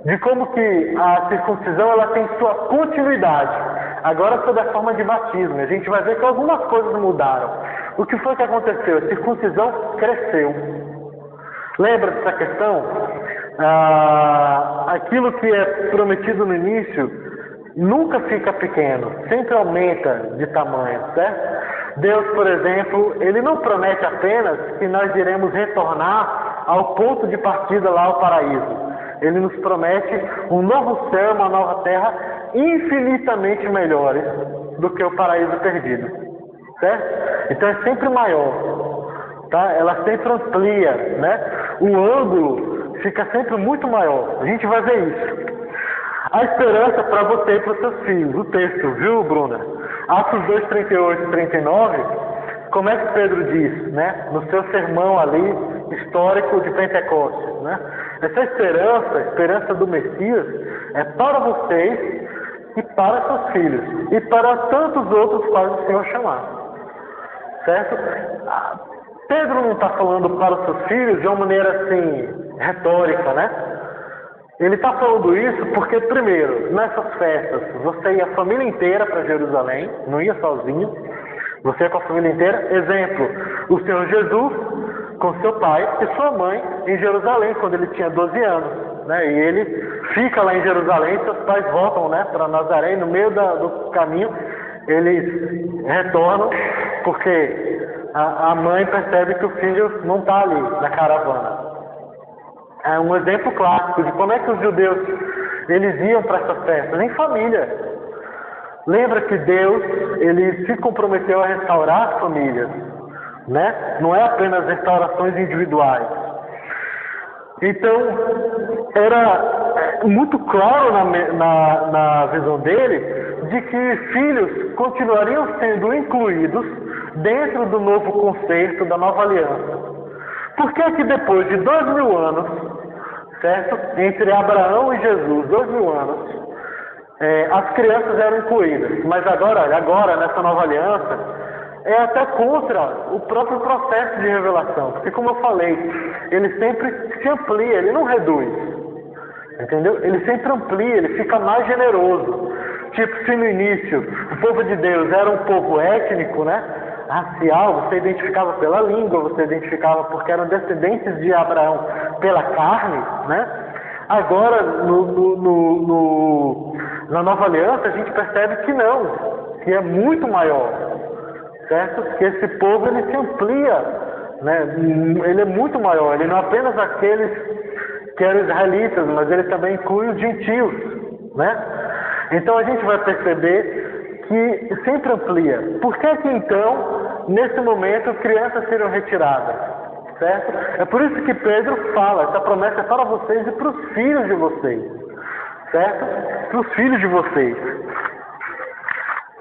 De como que a circuncisão ela tem sua continuidade, agora sob a forma de batismo. A gente vai ver que algumas coisas mudaram. O que foi que aconteceu? A circuncisão cresceu. Lembra dessa questão? Aquilo que é prometido no início nunca fica pequeno, sempre aumenta de tamanho, certo? Deus, por exemplo, ele não promete apenas que nós iremos retornar ao ponto de partida lá ao paraíso. Ele nos promete um novo céu, uma nova terra infinitamente melhores do que o paraíso perdido, certo? Então é sempre maior, tá? Ela sempre amplia, né? O ângulo fica sempre muito maior. A gente vai ver isso. A esperança para você e para os seus filhos. O texto, viu, Bruna? Atos 2, 38 e 39, como é que Pedro diz, né? No seu sermão ali, histórico de Pentecostes, né? Essa esperança, a esperança do Messias, é para vocês e para seus filhos. E para tantos outros quais o Senhor chamar. Certo? Pedro não está falando para os seus filhos de uma maneira assim, retórica, né? Ele está falando isso porque, primeiro, nessas festas, você ia a família inteira para Jerusalém, não ia sozinho, você ia com a família inteira. Exemplo, o Senhor Jesus com seu pai e sua mãe em Jerusalém, quando ele tinha 12 anos, né? E ele fica lá em Jerusalém, seus pais voltam, né, para Nazaré, e no meio do caminho eles retornam, porque a mãe percebe que o filho não está ali na caravana. É um exemplo clássico de como é que os judeus eles iam para essas festas, em família. Lembra que Deus ele se comprometeu a restaurar as famílias, né? Não é apenas restaurações individuais. Então, era muito claro na visão dele de que filhos continuariam sendo incluídos dentro do novo concerto, da nova aliança. Por que que depois de 2000 anos, certo? Entre Abraão e Jesus, 2000 anos, as crianças eram incluídas. Mas agora, nessa nova aliança, é até contra o próprio processo de revelação. Porque, como eu falei, ele sempre se amplia, ele não reduz. Entendeu? Ele sempre amplia, ele fica mais generoso. Tipo, se no início o povo de Deus era um povo étnico, né? Racial, você identificava pela língua, você identificava porque eram descendentes de Abraão pela carne, né? Agora, na Nova Aliança, a gente percebe que não, que é muito maior, certo? Que esse povo, ele se amplia, né? Ele é muito maior, ele não é apenas aqueles que eram israelitas, mas ele também inclui os gentios, né? Então a gente vai perceber que sempre amplia. Por que que então, nesse momento, crianças serão retiradas? Certo? É por isso que Pedro fala, essa promessa é para vocês e para os filhos de vocês. Certo? Para os filhos de vocês.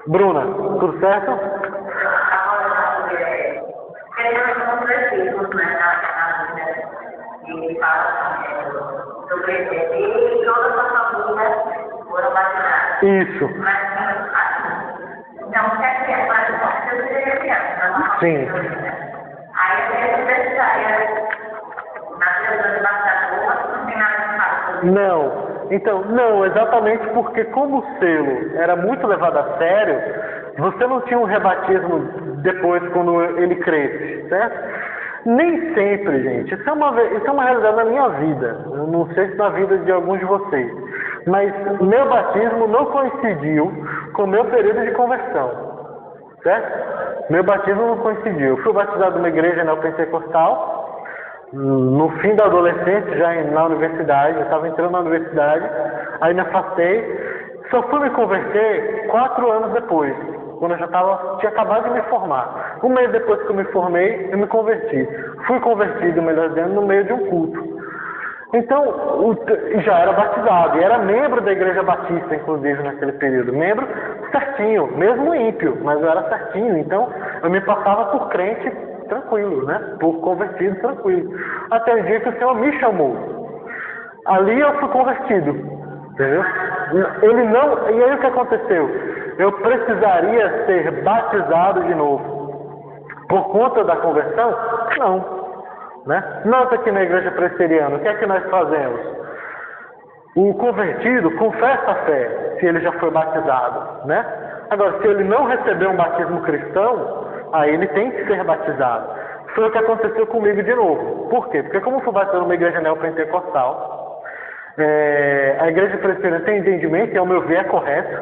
Bruna, tudo certo? Ele fala sobre e todas as famílias foram batizadas. Isso. Mas, então, o que é para eu seria criança? Sim. Aí eu precisaria, na teoria de batizador, não tem nada de fato. Não. Então, não, exatamente porque como o selo era muito levado a sério, você não tinha um rebatismo depois quando ele cresce, certo? Nem sempre, gente. Isso é uma realidade na minha vida. Eu não sei se na vida de alguns de vocês. Mas meu batismo não coincidiu com o meu período de conversão. Certo? Meu batismo não coincidiu. Eu fui batizado numa igreja neopentecostal. No fim da adolescência, já na universidade. Eu estava entrando na universidade. Aí me afastei. Só fui me converter 4 anos depois. Quando eu tinha acabado de me formar. Um mês depois que eu me formei, eu me converti. Fui convertido, melhor dizendo, no meio de um culto. Então, já era batizado. E era membro da Igreja Batista, inclusive, naquele período. Membro certinho, mesmo ímpio, mas eu era certinho. Então, eu me passava por crente tranquilo, né? Por convertido tranquilo. Até o dia que o Senhor me chamou. Ali eu fui convertido. Entendeu? Ele não... E aí o que aconteceu? Eu precisaria ser batizado de novo. Por conta da conversão? Não. Né? Nós aqui na igreja presbiteriana, o que é que nós fazemos? O convertido confessa a fé, se ele já foi batizado. Né? Agora, se ele não recebeu um batismo cristão, aí ele tem que ser batizado. Foi o que aconteceu comigo de novo. Por quê? Porque como eu fui batizado numa igreja neopentecostal, a igreja presbiteriana tem entendimento, e ao meu ver é correto,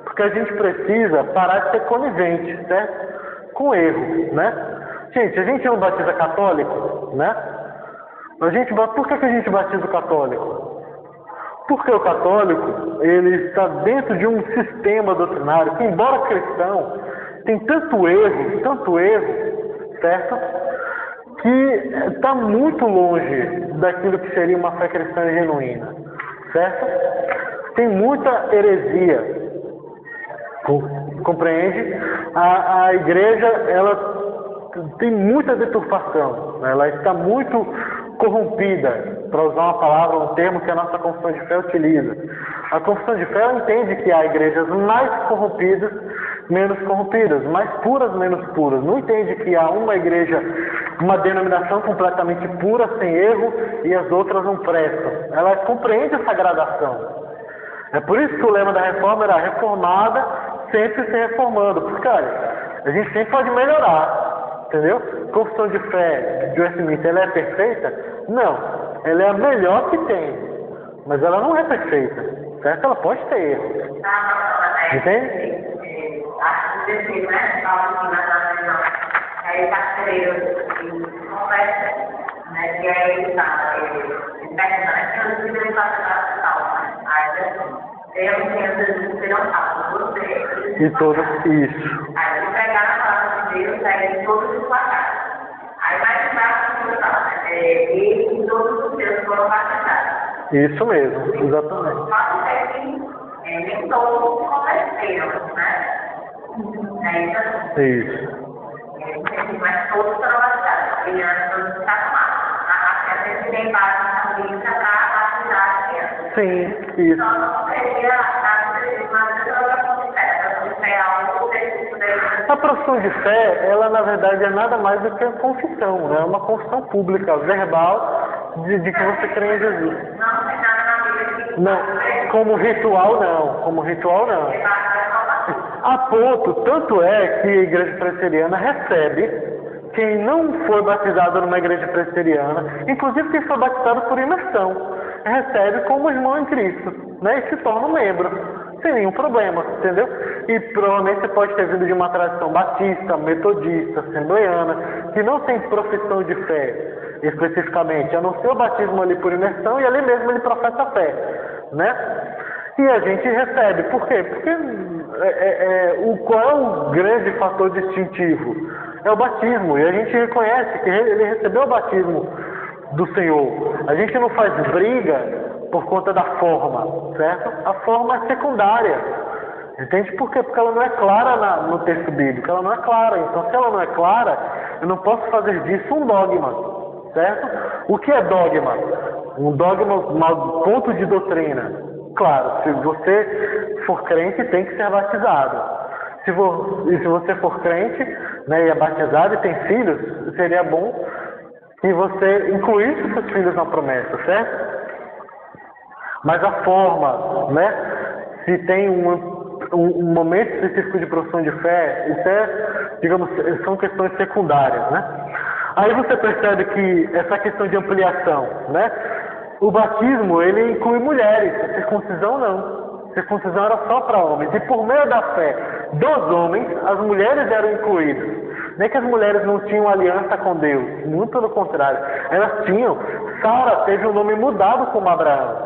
porque a gente precisa parar de ser conivente, certo? Com erro, né? Gente, a gente não batiza católico, né? Por que a gente batiza o católico? Porque o católico, ele está dentro de um sistema doutrinário que, embora cristão, tem tanto erro, certo? Que está muito longe daquilo que seria uma fé cristã genuína, certo? Tem muita heresia. Compreende? A igreja, ela tem muita deturpação, né? Ela está muito corrompida, para usar uma palavra, um termo que a nossa confissão de fé utiliza. A confissão de fé entende que há igrejas mais corrompidas, menos corrompidas, mais puras, menos puras. Não entende que há uma igreja, uma denominação completamente pura, sem erro, e as outras não prestam. Ela compreende essa gradação. É por isso que o lema da reforma era reformada, sempre se reformando. Porque, olha, a gente sempre pode melhorar. Entendeu? Confissão de fé de Westminster, ela é perfeita? Não. Ela é a melhor que tem. Mas ela não é perfeita. Certo? Ela pode ter erros. Entende? Acho que você, né? Aí conversa, né? E aí ele fala, ele pergunta, que eu não sei fazer tal, eu não falo, você. E todas, isso. Aí ele pegar na palavra de Deus, aí todos os placares. Aí mais embaixo ele fala, ele e todos os seus foram batizados. Isso mesmo, exatamente. Só que nem todos se converteram, né? Isso. Mas todos foram batizados. Crianças estavam lá. A gente tem base na família para batizar a criança. Sim, isso. Só não seria a profissão de fé, ela na verdade é nada mais do que a confissão, né? É uma confissão pública, verbal, de que você crê em Jesus. Não tem nada na Bíblia que não. como ritual não, como ritual não. A ponto, tanto é que a igreja presbiteriana recebe quem não foi batizado numa igreja presbiteriana, inclusive quem foi batizado por imersão, recebe como irmão em Cristo, né? E se torna um membro, sem nenhum problema, entendeu? E provavelmente você pode ter vindo de uma tradição batista, metodista, assembleiana, que não tem profissão de fé especificamente, a não ser o batismo ali por imersão e ali mesmo ele professa a fé, né? E a gente recebe, por quê? Porque qual é o grande fator distintivo? É o batismo, e a gente reconhece que ele recebeu o batismo do Senhor. A gente não faz briga por conta da forma, certo? A forma é secundária. Entende por quê? Porque ela não é clara no texto bíblico, ela não é clara. Então, se ela não é clara, eu não posso fazer disso um dogma, certo? O que é dogma? Um dogma, um ponto de doutrina. Claro, se você for crente, tem que ser batizado. Se você for crente, né, e é batizado e tem filhos, seria bom que você incluísse seus filhos na promessa, certo? Mas a forma, né? Se tem um momento específico de profissão de fé, isso digamos, são questões secundárias, né? Aí você percebe que essa questão de ampliação, né? O batismo, ele inclui mulheres, a circuncisão não. A circuncisão era só para homens. E por meio da fé dos homens, as mulheres eram incluídas. Nem é que as mulheres não tinham aliança com Deus, muito pelo contrário. Elas tinham. Sara teve o nome mudado como Abraão.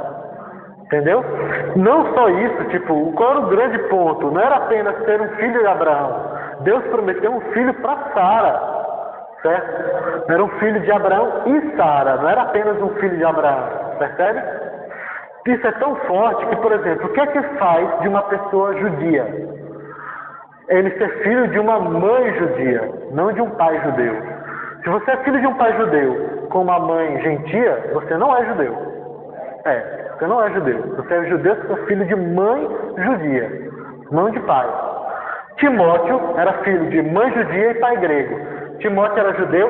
Entendeu? Não só isso, tipo, qual era o grande ponto? Não era apenas ter um filho de Abraão. Deus prometeu um filho para Sara. Certo? Era um filho de Abraão e Sara, não era apenas um filho de Abraão, percebe? Isso é tão forte que, por exemplo, o que é que faz de uma pessoa judia? Ele ser filho de uma mãe judia, não de um pai judeu. Se você é filho de um pai judeu com uma mãe gentia, você não é judeu. Você não é judeu. Você é judeu se for filho de mãe judia, não de pai. Timóteo era filho de mãe judia e pai grego. Timóteo era judeu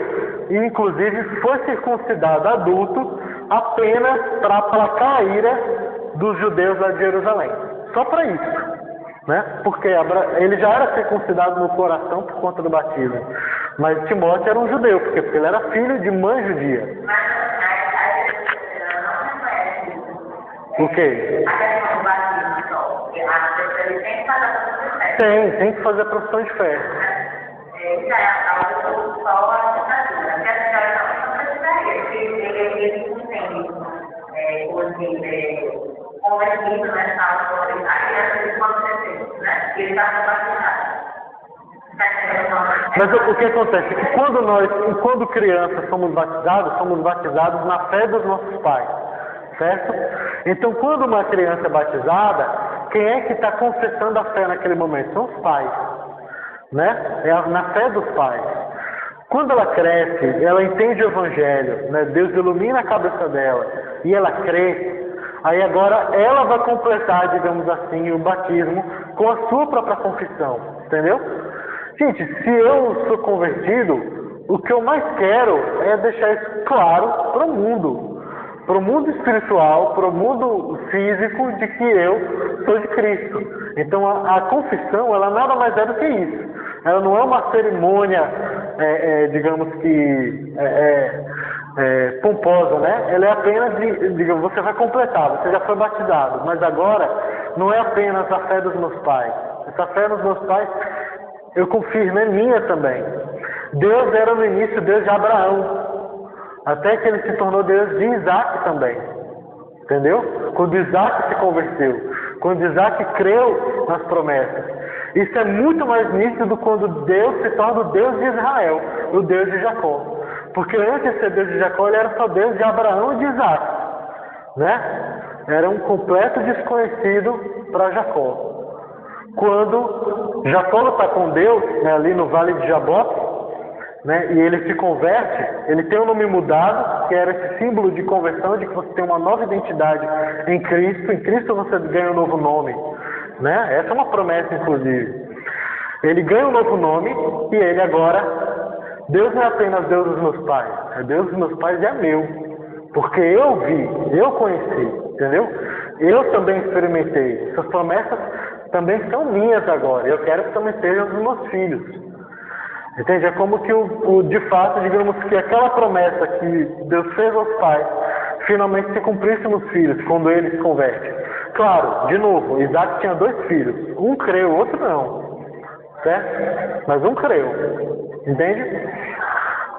e, inclusive, foi circuncidado adulto apenas para aplacar a ira dos judeus lá de Jerusalém. Só para isso, né? Porque ele já era circuncidado no coração por conta do batismo. Mas Timóteo era um judeu, porque ele era filho de mãe judia. O quê? Tem que fazer a profissão de fé. Já é a causa só a ditadura. Porque a senhora também não precisaria, porque ele entende convertido, né? Aí ele pode ser, né? Ele está batizado. Mas o que acontece? Que quando crianças somos batizados na fé dos nossos pais, certo? Então, quando uma criança é batizada, quem é que está confessando a fé naquele momento? São os pais. Né? É na fé dos pais. Quando ela cresce, ela entende o Evangelho, né? Deus ilumina a cabeça dela e ela crê. Aí agora ela vai completar, digamos assim, o batismo com a sua própria confissão, entendeu? Gente, se eu sou convertido, o que eu mais quero é deixar isso claro para o mundo espiritual, para o mundo físico, de que eu sou de Cristo. Então a confissão, ela nada mais é do que isso. Ela não é uma cerimônia, digamos que, pomposa, né? Ela é apenas, digamos, você vai completar, você já foi batizado, mas agora não é apenas a fé dos meus pais. Essa fé nos meus pais, eu confirmo, é minha também. Deus era no início Deus de Abraão, até que ele se tornou Deus de Isaac também. Entendeu? Quando Isaac se converteu, quando Isaac creu nas promessas. Isso é muito mais nítido quando Deus se torna o Deus de Israel, o Deus de Jacó. Porque antes de ser Deus de Jacó, ele era só Deus de Abraão e de Isaac. Né? Era um completo desconhecido para Jacó. Quando Jacó está com Deus, né, ali no Vale de Jaboque, né, e ele se converte, ele tem o nome mudado, que era esse símbolo de conversão, de que você tem uma nova identidade em Cristo você ganha um novo nome. Né? Essa é uma promessa, inclusive. Ele ganha um novo nome e ele agora, Deus não é apenas Deus dos meus pais, é Deus dos meus pais e é meu. Porque eu vi, eu conheci, entendeu? Eu também experimentei. Essas promessas também são minhas agora. Eu quero que também sejam dos meus filhos. Entende? É como que de fato, digamos que aquela promessa que Deus fez aos pais finalmente se cumprisse nos filhos, quando ele se converte. Claro, de novo, Isaac tinha 2 filhos. Um creu, o outro não. Certo? Mas um creu. Entende?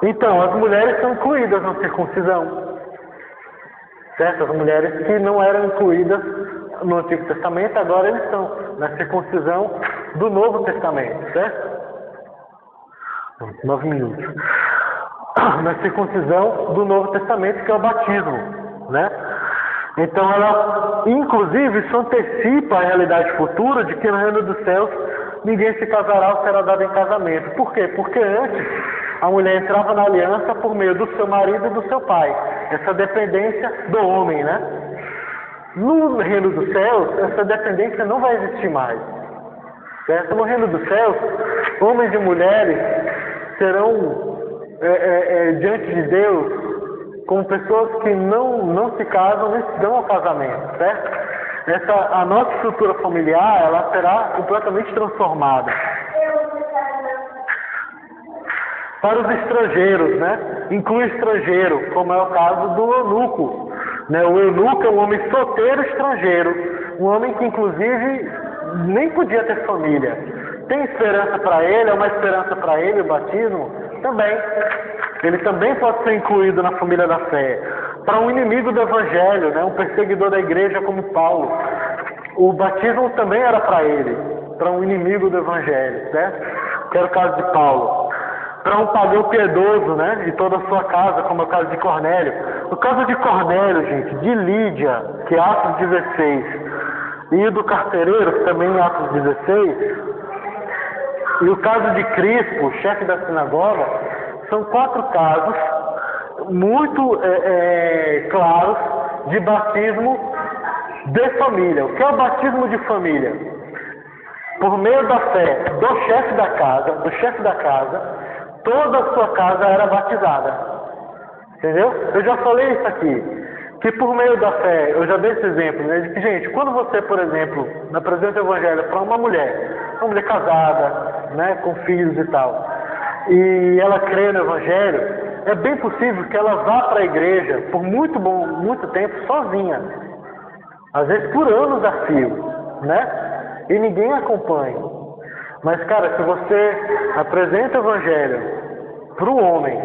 Então, as mulheres são incluídas na circuncisão. Certo? As mulheres que não eram incluídas no Antigo Testamento, agora eles estão na circuncisão do Novo Testamento. Certo? 9 minutos. Na circuncisão do Novo Testamento, que é o batismo, né? Então ela, inclusive, isso antecipa a realidade futura de que no reino dos céus ninguém se casará ou será dado em casamento. Por quê? Porque antes a mulher entrava na aliança por meio do seu marido e do seu pai. Essa dependência do homem, né? No reino dos céus, essa dependência não vai existir mais. Certo? No reino dos céus, homens e mulheres serão diante de Deus como pessoas que não se casam nem se dão ao casamento, certo? A nossa estrutura familiar, ela será completamente transformada. Para os estrangeiros, né? Inclui estrangeiro, como é o caso do eunuco. Né? O eunuco é um homem solteiro estrangeiro, um homem que inclusive nem podia ter família. Tem esperança para ele, é uma esperança para ele o batismo? Também. Ele também pode ser incluído na família da fé. Para um inimigo do evangelho, né? Um perseguidor da igreja como Paulo, o batismo também era para ele, para um inimigo do evangelho, certo? Que era o caso de Paulo. Para um pagão piedoso, né? E toda a sua casa, como é o caso de Cornélio. O caso de Cornélio, gente, de Lídia, que é Atos 16, e do carcereiro, que também é Atos 16, e o caso de Crispo, chefe da sinagoga, são 4 casos muito claros de batismo de família. O que é o batismo de família? Por meio da fé do chefe da casa, toda a sua casa era batizada. Entendeu? Eu já falei isso aqui. Que por meio da fé, eu já dei esse exemplo, né? De que, gente, quando você, por exemplo, apresenta o evangelho para uma mulher casada, né? Com filhos e tal, e ela crê no evangelho, é bem possível que ela vá para a igreja por muito tempo sozinha. Às vezes por anos a fio, né? E ninguém acompanha. Mas, cara, se você apresenta o evangelho para o homem,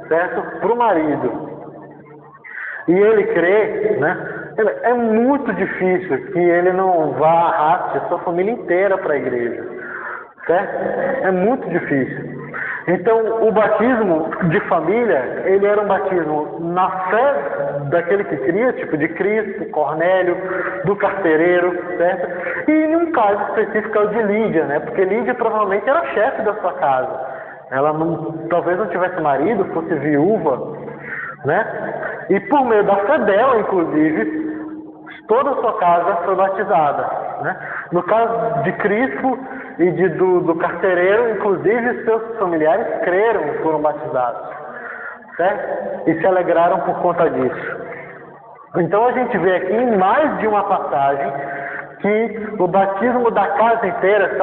certo? Para o marido, e ele crê, né? É muito difícil que ele não vá arraste a sua família inteira para a igreja, certo? É muito difícil. Então, o batismo de família, ele era um batismo na fé daquele que cria, tipo de Cristo, Cornélio, do carcereiro, certo? E em um caso específico é o de Lídia, né? Porque Lídia provavelmente era chefe da sua casa. Ela talvez não tivesse marido, fosse viúva, né? E por meio da fé dela, inclusive, toda a sua casa foi batizada, né? No caso de Crispo e do carcereiro, inclusive seus familiares creram e foram batizados, certo? E se alegraram por conta disso. Então a gente vê aqui em mais de uma passagem que o batismo da casa inteira,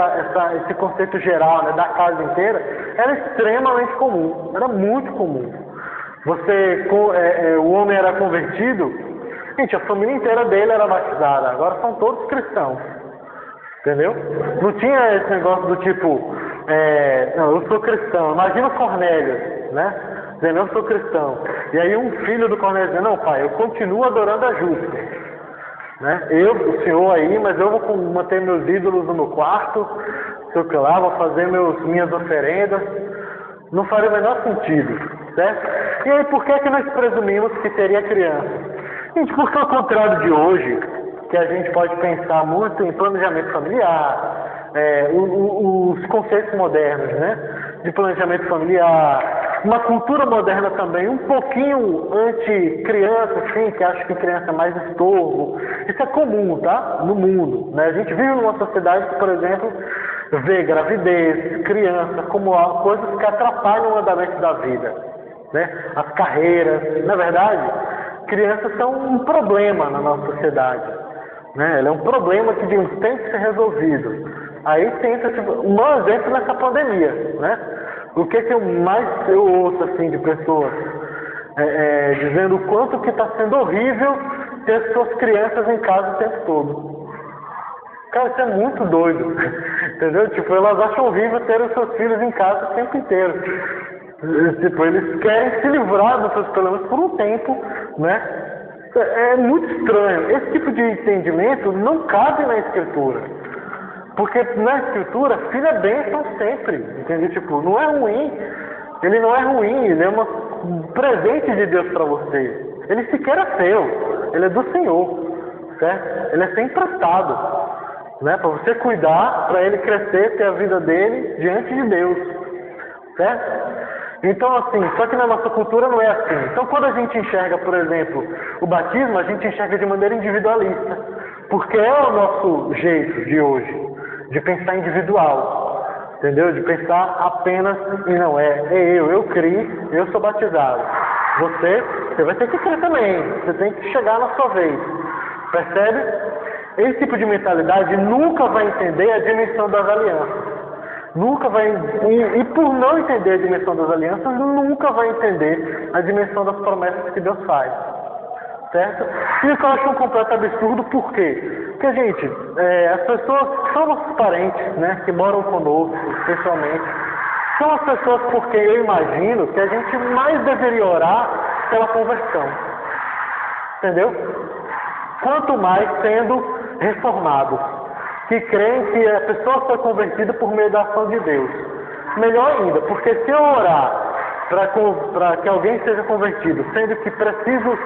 esse conceito geral, né, da casa inteira, era extremamente comum, era muito comum. O homem era convertido, gente, a família inteira dele era batizada, agora são todos cristãos, entendeu? Não tinha esse negócio do tipo, não, eu sou cristão, imagina o Cornélio, né? Dizendo, eu sou cristão, e aí um filho do Cornélio dizendo, não pai, eu continuo adorando a Júpiter, né? O senhor aí, mas eu vou manter meus ídolos no meu quarto, sei o que lá, vou fazer minhas oferendas, não faria o menor sentido. Certo? E aí, por que nós presumimos que teria criança? Gente, porque ao contrário de hoje, que a gente pode pensar muito em planejamento familiar, os conceitos modernos, né? De planejamento familiar, uma cultura moderna também, um pouquinho anti-criança, assim, que acha que criança é mais estorvo. Isso é comum, tá? No mundo, né? A gente vive numa sociedade que, por exemplo, vê gravidez, criança, como coisas que atrapalham o andamento da vida. Né? As carreiras, na verdade, crianças são um problema na nossa sociedade, né? Ele é um problema que tem que ser resolvido. Aí tenta, um mau exemplo nessa pandemia, né? O que eu ouço assim de pessoas dizendo o quanto que está sendo horrível ter suas crianças em casa o tempo todo. Cara, isso é muito doido, entendeu? Tipo, elas acham horrível ter os seus filhos em casa o tempo inteiro. Tipo, eles querem se livrar dos seus problemas por um tempo, né? É muito estranho. Esse tipo de entendimento não cabe na Escritura. Porque na Escritura, filho é bênção sempre, entendeu? Tipo, não é ruim. Ele não é ruim, ele é um presente de Deus para você. Ele sequer é seu, ele é do Senhor, certo? Ele é sempre emprestado, né? Para você cuidar, para ele crescer, ter a vida dele diante de Deus, certo? Então, assim, só que na nossa cultura não é assim. Então, quando a gente enxerga, por exemplo, o batismo, a gente enxerga de maneira individualista, porque é o nosso jeito de hoje, de pensar individual, entendeu? De pensar apenas em eu criei, eu sou batizado. Você vai ter que crer também, você tem que chegar na sua vez, percebe? Esse tipo de mentalidade nunca vai entender a dimensão das alianças. Nunca vai, e por não entender a dimensão das alianças, nunca vai entender a dimensão das promessas que Deus faz. Certo? Isso eu acho um completo absurdo, por quê? Porque, gente, as pessoas são nossos parentes, né, que moram conosco, pessoalmente, são as pessoas porque eu imagino que a gente mais deveria orar pela conversão. Entendeu? Quanto mais sendo reformados, que creem que a pessoa foi convertida por meio da ação de Deus. Melhor ainda, porque se eu orar para que alguém seja convertido, sendo que preciso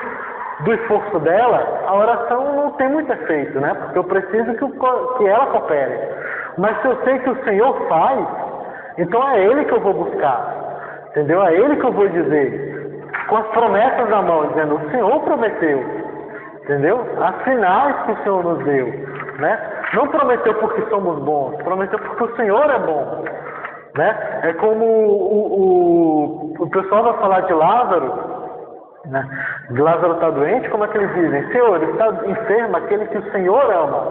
do esforço dela, a oração não tem muito efeito, né? Porque eu preciso que ela coopere. Mas se eu sei que o Senhor faz, então é Ele que eu vou buscar, entendeu? É Ele que eu vou dizer, com as promessas na mão, dizendo, o Senhor prometeu, entendeu? As sinais que o Senhor nos deu, né? Não prometeu porque somos bons, prometeu porque o Senhor é bom, né? É como o pessoal vai falar de Lázaro, né? De Lázaro está doente, como é que eles dizem? Senhor, está enfermo aquele que o Senhor ama,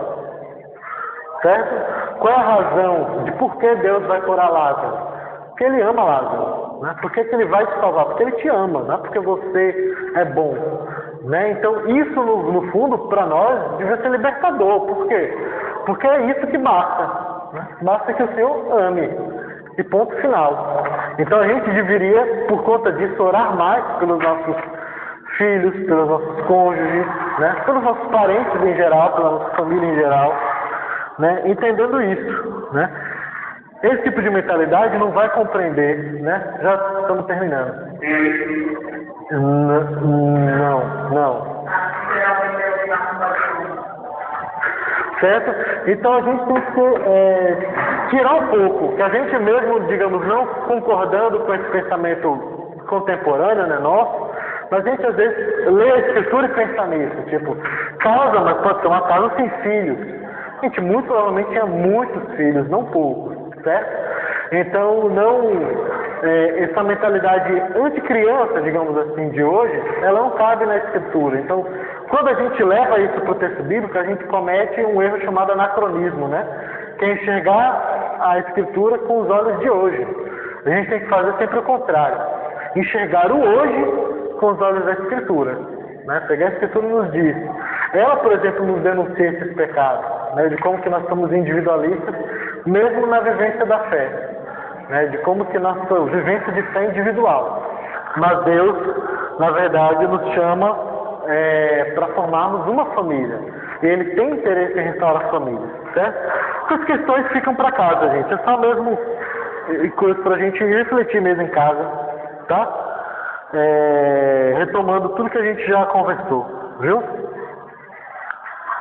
certo? Qual é a razão de por que Deus vai curar Lázaro? Porque Ele ama Lázaro, né? Por que Ele vai te salvar? Porque Ele te ama, não é porque você é bom, né? Então isso no fundo para nós deve ser libertador. Por quê? Porque é isso que basta, né? Basta que o Senhor ame, e ponto final. Então a gente deveria, por conta disso, orar mais pelos nossos filhos, pelos nossos cônjuges, né? Pelos nossos parentes em geral, pela nossa família em geral, né? Entendendo isso, né? Esse tipo de mentalidade não vai compreender, né? Já estamos terminando. Não. Certo? Então a gente tem que tirar um pouco, que a gente mesmo, digamos, não concordando com esse pensamento contemporâneo, né, nosso, mas a gente às vezes lê a Escritura e pensa nisso, tipo, casa, mas pode ser uma casa sem filhos. Gente, muito provavelmente tinha muitos filhos, não poucos, certo? Então, essa mentalidade anticriança, digamos assim, de hoje, ela não cabe na Escritura. Então, quando a gente leva isso para o texto bíblico, a gente comete um erro chamado anacronismo, né? Que é enxergar a Escritura com os olhos de hoje. A gente tem que fazer sempre o contrário. Enxergar o hoje com os olhos da Escritura, né? Pegar a Escritura e nos diz. Ela, por exemplo, nos denuncia esses pecados, né? De como que nós somos individualistas, mesmo na vivência da fé, né? De como que nós somos vivência de fé individual. Mas Deus, na verdade, nos chama para formarmos uma família. E Ele tem interesse em restaurar a família, certo? Essas questões ficam para casa, gente. É só mesmo coisa para a gente refletir mesmo em casa, tá? Retomando tudo que a gente já conversou, viu?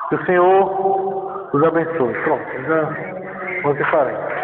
Que o Senhor os abençoe. Pronto, já vamos separar.